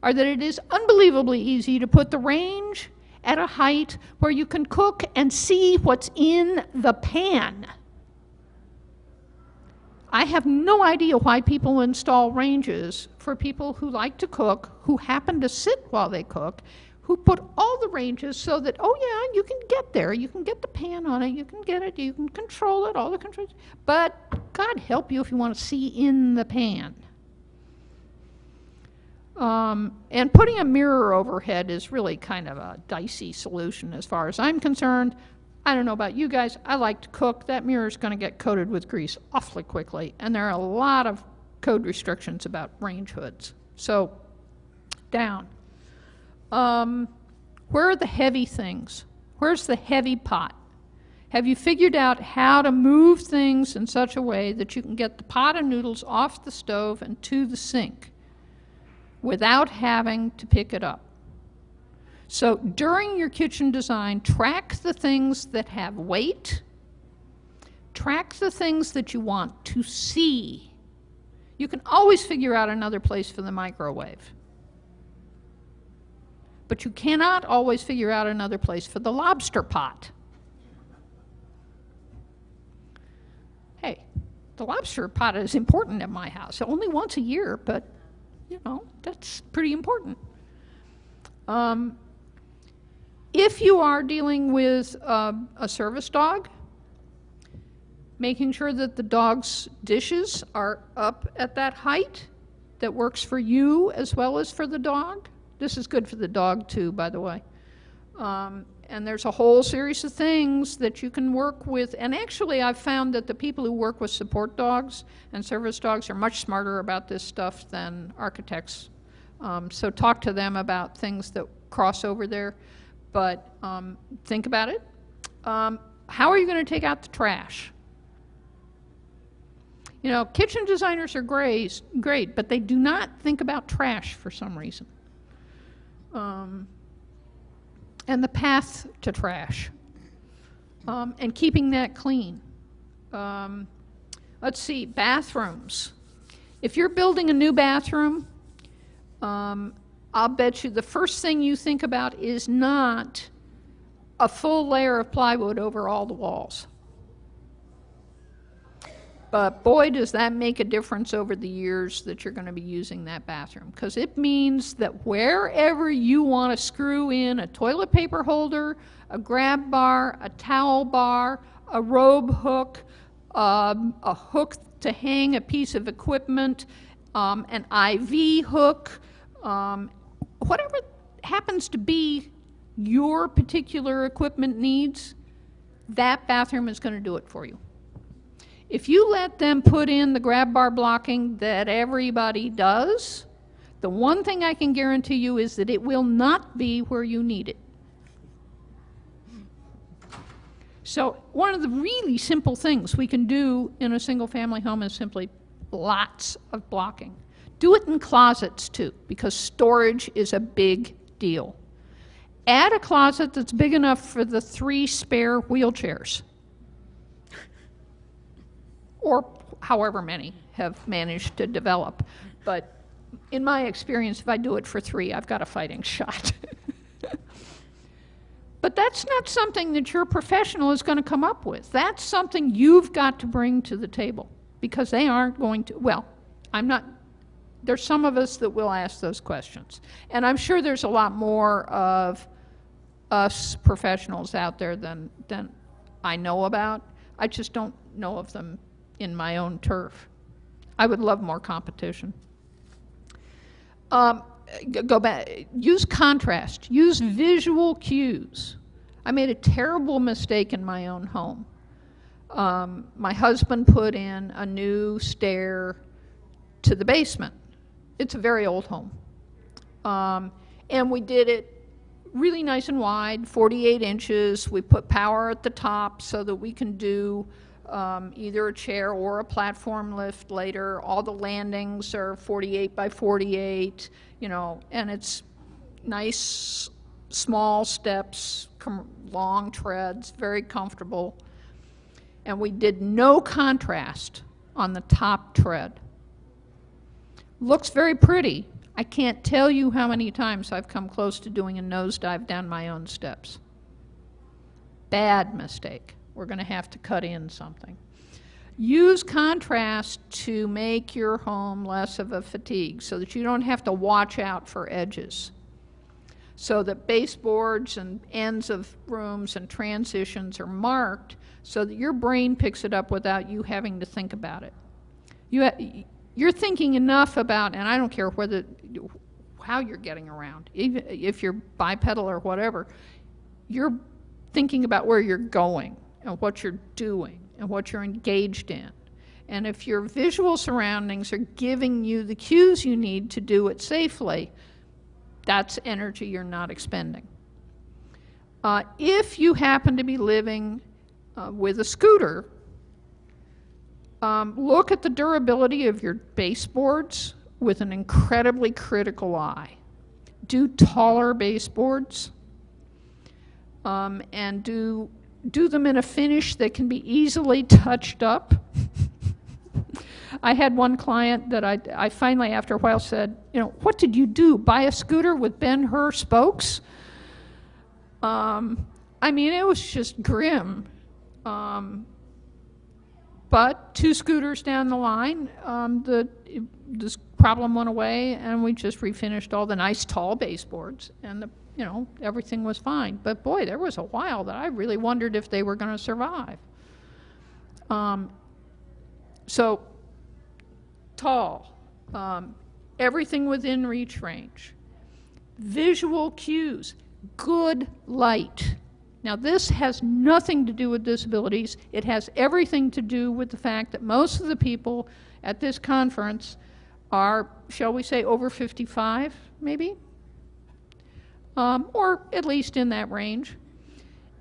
are that it is unbelievably easy to put the range at a height where you can cook and see what's in the pan. I have no idea why people install ranges for people who like to cook, who happen to sit while they cook, who put all the ranges so that, oh yeah, you can get there, you can get the pan on it, you can get it, you can control it, all the controls, but God help you if you want to see in the pan. And putting a mirror overhead is really kind of a dicey solution as far as I'm concerned. I don't know about you guys, I like to cook. That mirror is going to get coated with grease awfully quickly, and there are a lot of code restrictions about range hoods. So, down. Where are the heavy things? Where's the heavy pot? Have you figured out how to move things in such a way that you can get the pot of noodles off the stove and to the sink without having to pick it up? So during your kitchen design, track the things that have weight, track the things that you want to see. You can always figure out another place for the microwave, but you cannot always figure out another place for the lobster pot. Hey, the lobster pot is important at my house. Only once a year, but you know, that's pretty important. If you are dealing with a service dog, making sure that the dog's dishes are up at that height that works for you as well as for the dog. This is good for the dog too, by the way. And there's a whole series of things that you can work with. And actually, I've found that the people who work with support dogs and service dogs are much smarter about this stuff than architects. So talk to them about things that cross over there. But think about it. How are you going to take out the trash? You know, kitchen designers are great, but they do not think about trash for some reason. And the path to trash, and keeping that clean. Let's see, bathrooms. If you're building a new bathroom, I'll bet you the first thing you think about is not a full layer of plywood over all the walls. But boy, does that make a difference over the years that you're going to be using that bathroom. Because it means that wherever you want to screw in a toilet paper holder, a grab bar, a towel bar, a robe hook, a hook to hang a piece of equipment, an IV hook, whatever happens to be your particular equipment needs, that bathroom is going to do it for you. If you let them put in the grab bar blocking that everybody does, the one thing I can guarantee you is that it will not be where you need it. So one of the really simple things we can do in a single family home is simply lots of blocking. Do it in closets too, because storage is a big deal. Add a closet that's big enough for the 3 spare wheelchairs, or however many have managed to develop. But in my experience, if I do it for 3, I've got a fighting shot. But that's not something that your professional is going to come up with. That's something you've got to bring to the table, because they aren't going to, well, there's some of us that will ask those questions. And I'm sure there's a lot more of us professionals out there than I know about. I just don't know of them in my own turf. I would love more competition. Go back, use contrast, use visual cues. I made a terrible mistake in my own home. My husband put in a new stair to the basement. It's a very old home. And we did it really nice and wide, 48 inches. We put power at the top so that we can do either a chair or a platform lift later. All the landings are 48 by 48, you know, and it's nice, small steps, long treads, very comfortable. And we did no contrast on the top tread. Looks very pretty. I can't tell you how many times I've come close to doing a nosedive down my own steps. Bad mistake. We're going to have to cut in something. Use contrast to make your home less of a fatigue so that you don't have to watch out for edges. So that baseboards and ends of rooms and transitions are marked so that your brain picks it up without you having to think about it. You're thinking enough about, and I don't care how you're getting around, even if you're bipedal or whatever, you're thinking about where you're going and what you're doing and what you're engaged in. And if your visual surroundings are giving you the cues you need to do it safely, that's energy you're not expending. If you happen to be living with a scooter, look at the durability of your baseboards with an incredibly critical eye. Do taller baseboards, and do them in a finish that can be easily touched up. I had one client that I finally, after a while, said, you know, what did you do? Buy a scooter with Ben-Hur spokes? I mean, it was just grim. But 2 scooters down the line, this problem went away, and we just refinished all the nice tall baseboards, and you know, everything was fine. But boy, there was a while that I really wondered if they were going to survive. So tall, everything within reach range, visual cues, good light. Now this has nothing to do with disabilities. It has everything to do with the fact that most of the people at this conference are, shall we say, over 55, maybe? Or at least in that range.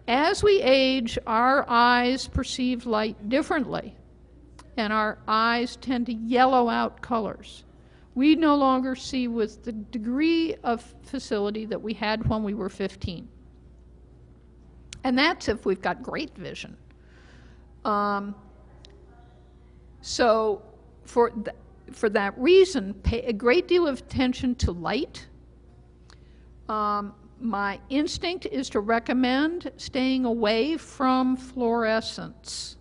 As we age, our eyes perceive light differently, and our eyes tend to yellow out colors. We no longer see with the degree of facility that we had when we were 15. And that's if we've got great vision. So for that reason, pay a great deal of attention to light. My instinct is to recommend staying away from fluorescents.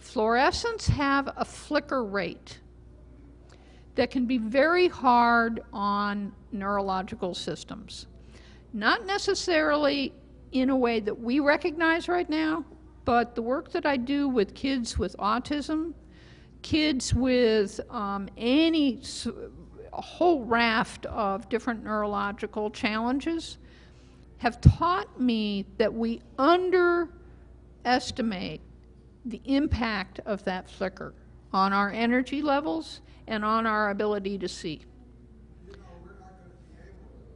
Fluorescents have a flicker rate that can be very hard on neurological systems. Not necessarily in a way that we recognize right now, but the work that I do with kids with autism, kids with a whole raft of different neurological challenges, have taught me that we underestimate the impact of that flicker on our energy levels and on our ability to see. You know, we're not going to be able to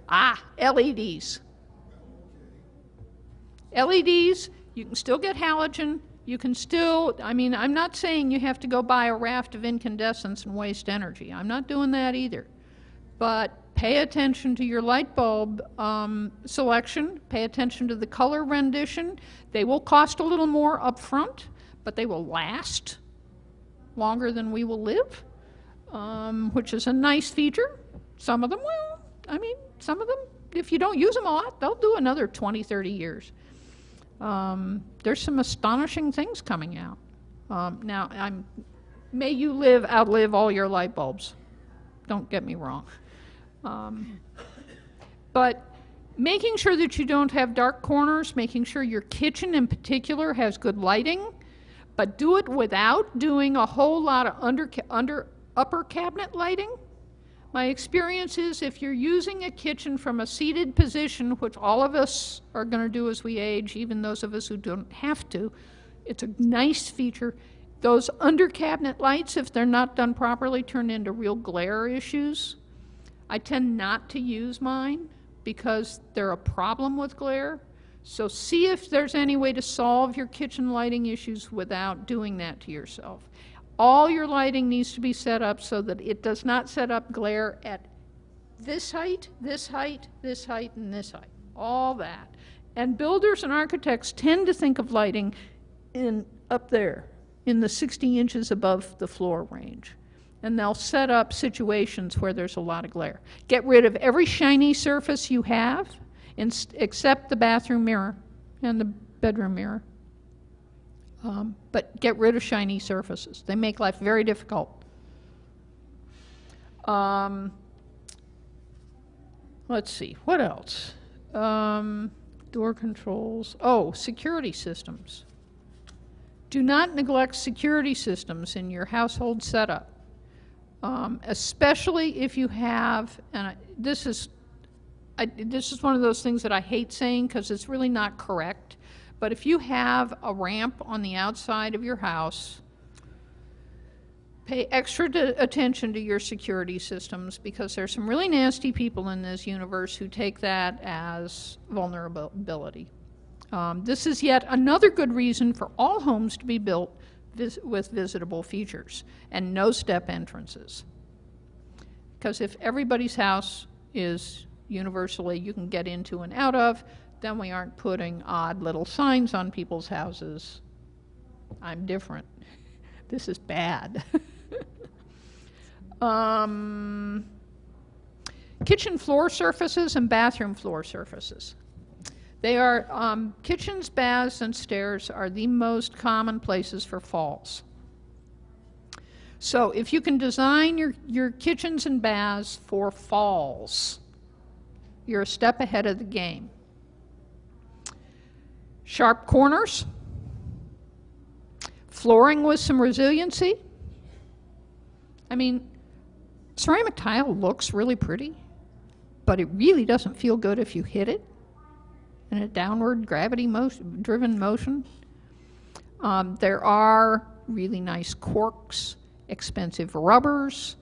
buy anything. LEDs. LEDs, you can still get halogen. You can still, I mean, I'm not saying you have to go buy a raft of incandescents and waste energy. I'm not doing that either. But pay attention to your light bulb selection. Pay attention to the color rendition. They will cost a little more up front, but they will last longer than we will live, which is a nice feature. Some of them will. I mean, some of them, if you don't use them a lot, they'll do another 20, 30 years. There's some astonishing things coming out. Now, may you outlive all your light bulbs. Don't get me wrong. But making sure that you don't have dark corners, making sure your kitchen in particular has good lighting, but do it without doing a whole lot of upper cabinet lighting. My experience is if you're using a kitchen from a seated position, which all of us are going to do as we age, even those of us who don't have to, it's a nice feature. Those under cabinet lights, if they're not done properly, turn into real glare issues. I tend not to use mine because they're a problem with glare. So see if there's any way to solve your kitchen lighting issues without doing that to yourself. All your lighting needs to be set up so that it does not set up glare at this height, this height, this height, and this height. All that. And builders and architects tend to think of lighting in up there, in the 60 inches above the floor range. And they'll set up situations where there's a lot of glare. Get rid of every shiny surface you have, except the bathroom mirror and the bedroom mirror. But get rid of shiny surfaces. They make life very difficult. Let's see, what else? Door controls. Oh, security systems. Do not neglect security systems in your household setup, especially if you have, and this is one of those things that I hate saying because it's really not correct, but if you have a ramp on the outside of your house, pay extra attention to your security systems because there's some really nasty people in this universe who take that as vulnerability. This is yet another good reason for all homes to be built with visitable features and no step entrances. Because if everybody's house is universally you can get into and out of, then we aren't putting odd little signs on people's houses. I'm different. This is bad. Kitchen floor surfaces and bathroom floor surfaces. They are, kitchens, baths, and stairs are the most common places for falls. So if you can design your kitchens and baths for falls, you're a step ahead of the game. Sharp corners, flooring with some resiliency. I mean, ceramic tile looks really pretty, but it really doesn't feel good if you hit it in a downward gravity driven motion. There are really nice corks, expensive rubbers,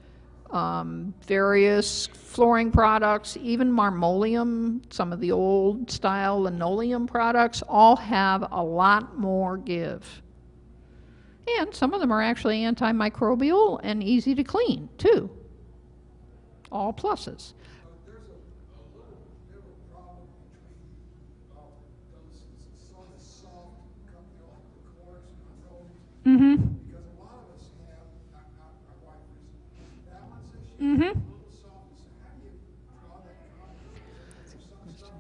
various flooring products, even marmoleum, some of the old style linoleum products, all have a lot more give. And some of them are actually antimicrobial and easy to clean, too. All pluses. There's a little bit of a problem between those sort of soft, like the corks and the rolls, because a lot of us have, my wife is balance issues, a little softness. How do you draw that combination? Some stuff.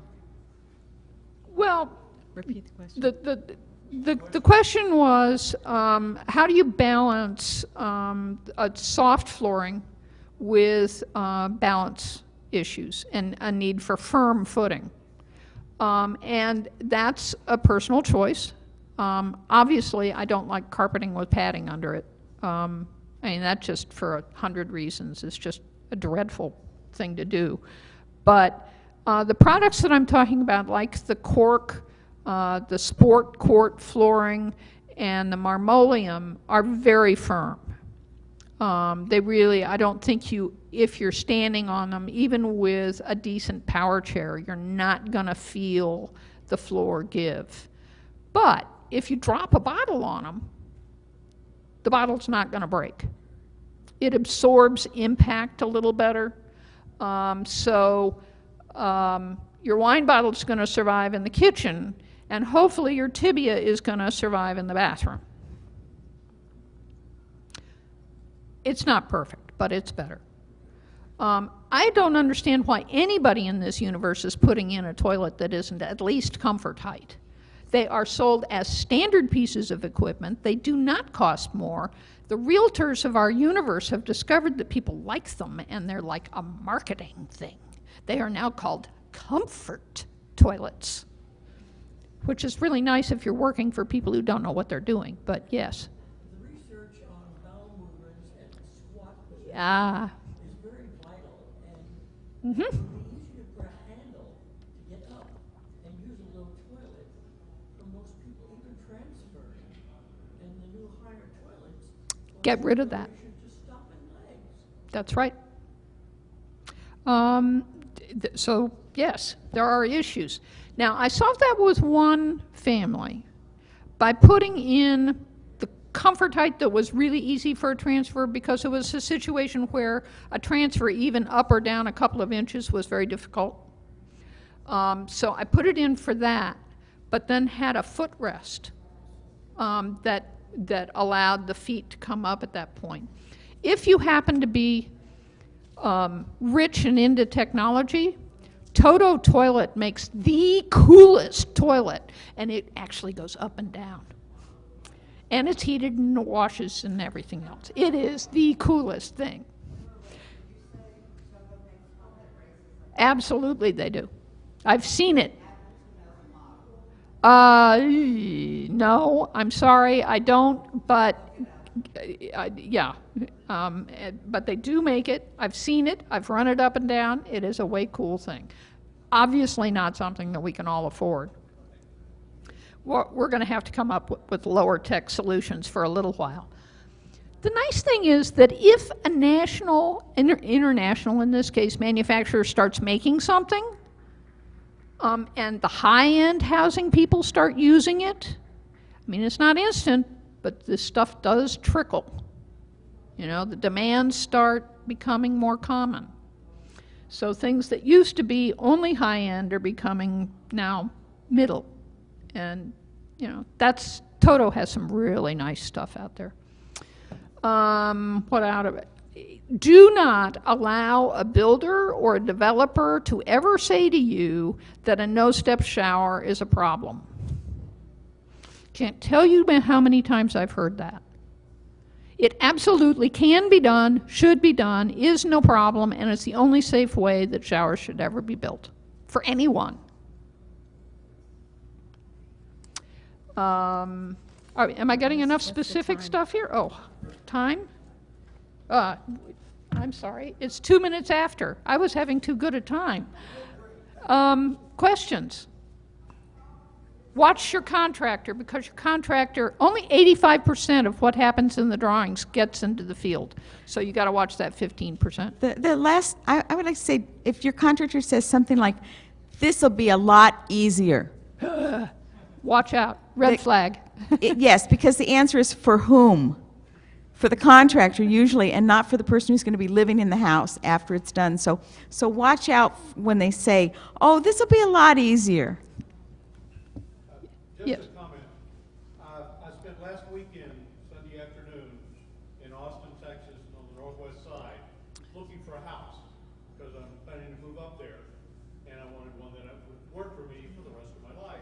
Well, Repeat the question. the question was, how do you balance a soft flooring with balance issues and a need for firm footing? And that's a personal choice. Obviously, I don't like carpeting with padding under it. I mean, that just for 100 reasons is just a dreadful thing to do. But the products that I'm talking about, like the cork, the sport court flooring, and the marmoleum, are very firm. They really, I don't think if you're standing on them, even with a decent power chair, you're not going to feel the floor give. But if you drop a bottle on them, the bottle's not going to break. It absorbs impact a little better. So your wine bottle's going to survive in the kitchen, and hopefully your tibia is going to survive in the bathroom. It's not perfect, but it's better. I don't understand why anybody in this universe is putting in a toilet that isn't at least comfort height. They are sold as standard pieces of equipment. They do not cost more. The realtors of our universe have discovered that people like them, and they're like a marketing thing. They are now called comfort toilets, which is really nice if you're working for people who don't know what they're doing, but yes. The research on bowel movements and squat position Yeah. is very vital, and it would be easier for a handle to get up and use a little toilet for most people, even transferring. And the new higher toilets Get rid of that. should just stop at legs. That's right. So, yes, there are issues. Now, I solved that with one family by putting in the comfort height that was really easy for a transfer, because it was a situation where a transfer even up or down a couple of inches was very difficult. So I put it in for that, but then had a footrest that allowed the feet to come up at that point. If you happen to be rich and into technology, Toto Toilet makes the coolest toilet, and it actually goes up and down. And it's heated and it washes and everything else. It is the coolest thing. Absolutely they do. I've seen it. No, I'm sorry, I don't, but yeah. But they do make it. I've seen it. I've run it up and down. It is a way cool thing. Obviously not something that we can all afford. We're going to have to come up with lower tech solutions for a little while. The nice thing is that if a national, international in this case, manufacturer starts making something, and the high-end housing people start using it, I mean, it's not instant, but this stuff does trickle. You know, the demands start becoming more common. So things that used to be only high-end are becoming now middle. And, you know, Toto has some really nice stuff out there. What out of it? Do not allow a builder or a developer to ever say to you that a no-step shower is a problem. Can't tell you how many times I've heard that. It absolutely can be done, should be done, is no problem, and it's the only safe way that showers should ever be built for anyone. Am I getting enough specific stuff here? Oh, time? I'm sorry, it's 2 minutes after. I was having too good a time. Questions? Watch your contractor, because your contractor, only 85% of what happens in the drawings gets into the field. So you got to watch that 15%. The last, I would like to say, if your contractor says something like, this will be a lot easier. Watch out, red flag. Yes, because the answer is for whom? For the contractor usually, and not for the person who's going to be living in the house after it's done. So watch out when they say, oh, this will be a lot easier. Just Yes. a comment. I spent last weekend, Sunday afternoon, in Austin, Texas, on the northwest side, looking for a house, because I'm planning to move up there, and I wanted one that would work for me for the rest of my life.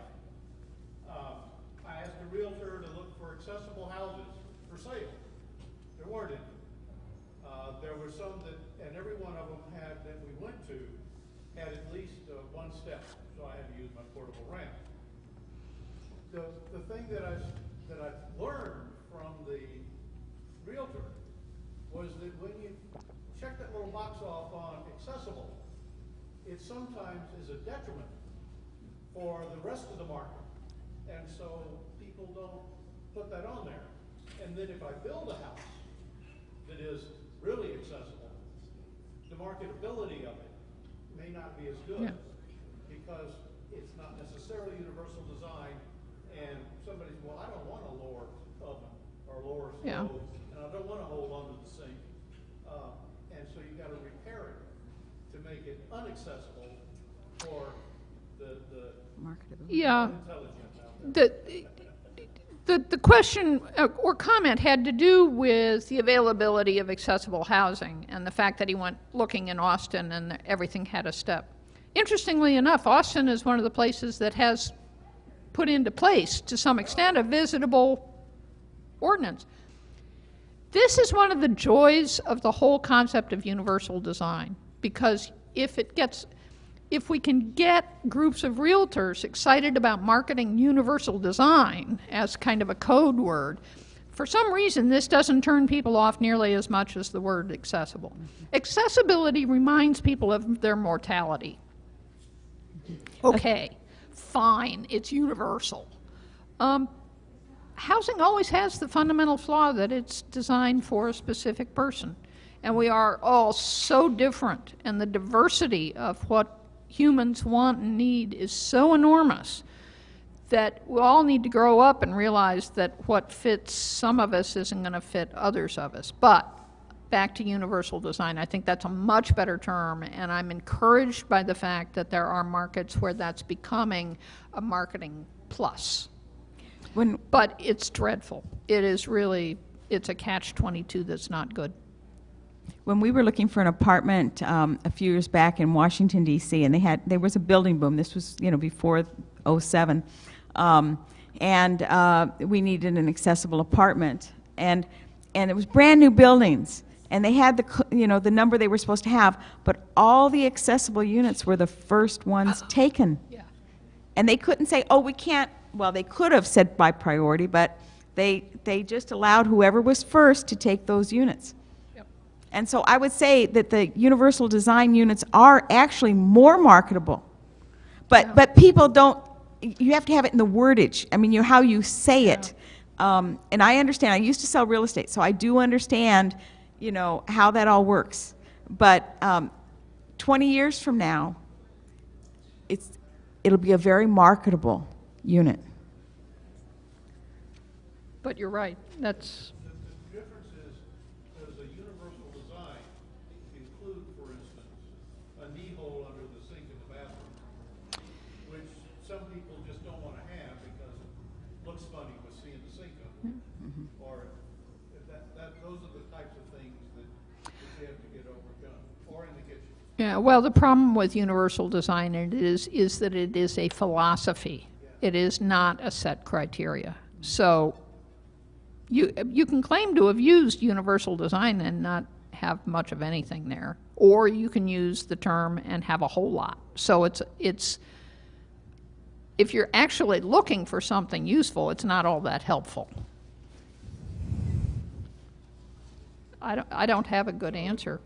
I asked a realtor to look for accessible houses for sale. There weren't any. There were some that, and every one of them that we went to, had at least one step, so I had to use my portable ramp. The thing that I learned from the realtor was that when you check that little box off on accessible, it sometimes is a detriment for the rest of the market. And so people don't put that on there. And then if I build a house that is really accessible, the marketability of it may not be as good, because it's not necessarily universal design. And somebody's, well, I don't want a lower oven or lower stove, and I don't want to hold on to the sink. And so you got to repair it to make it unaccessible for the intelligent out there. The question or comment had to do with the availability of accessible housing and the fact that he went looking in Austin and everything had a step. Interestingly enough, Austin is one of the places that has put into place, to some extent, a visitable ordinance. This is one of the joys of the whole concept of universal design, because if we can get groups of realtors excited about marketing universal design as kind of a code word, for some reason this doesn't turn people off nearly as much as the word accessible. Accessibility reminds people of their mortality. Okay. Fine, it's universal. Housing always has the fundamental flaw that it's designed for a specific person. And we are all so different, and the diversity of what humans want and need is so enormous that we all need to grow up and realize that what fits some of us isn't going to fit others of us. But back to universal design, I think that's a much better term, and I'm encouraged by the fact that there are markets where that's becoming a marketing plus. But it's dreadful. It is really, it's a catch-22 that's not good. When we were looking for an apartment a few years back in Washington, D.C., and there was a building boom. This was, before '07. We needed an accessible apartment. And it was brand new buildings. And they had the number they were supposed to have, but all the accessible units were the first ones taken. Yeah. And they couldn't say, oh, we can't, well, they could have said by priority, but they just allowed whoever was first to take those units. Yep. And so I would say that the universal design units are actually more marketable. But people don't, you have to have it in the wordage. I mean, how you say it. And I understand, I used to sell real estate, so I do understand, how that all works. But 20 years from now, it'll be a very marketable unit. But you're right. That's The difference is, does a universal design include, for instance, a knee hole under the sink in the bathroom, which some people just don't want to have because it looks funny with seeing the sink under it. Or those are the types of things that you have to get overcome, or in the kitchen. Yeah, well, the problem with universal design is that it is a philosophy. It is not a set criteria. So you can claim to have used universal design and not have much of anything there, or you can use the term and have a whole lot. So it's if you're actually looking for something useful, it's not all that helpful. I don't have a good answer.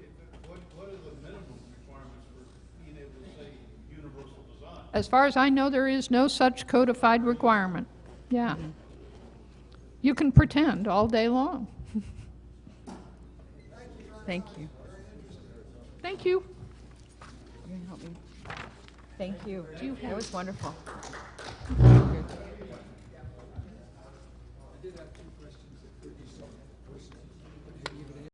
What are the minimum requirements for being able to say universal design? As far as I know, there is no such codified requirement. Yeah. You can pretend all day long. Thank you. Thank you. You're gonna help me. Thank you. That was wonderful.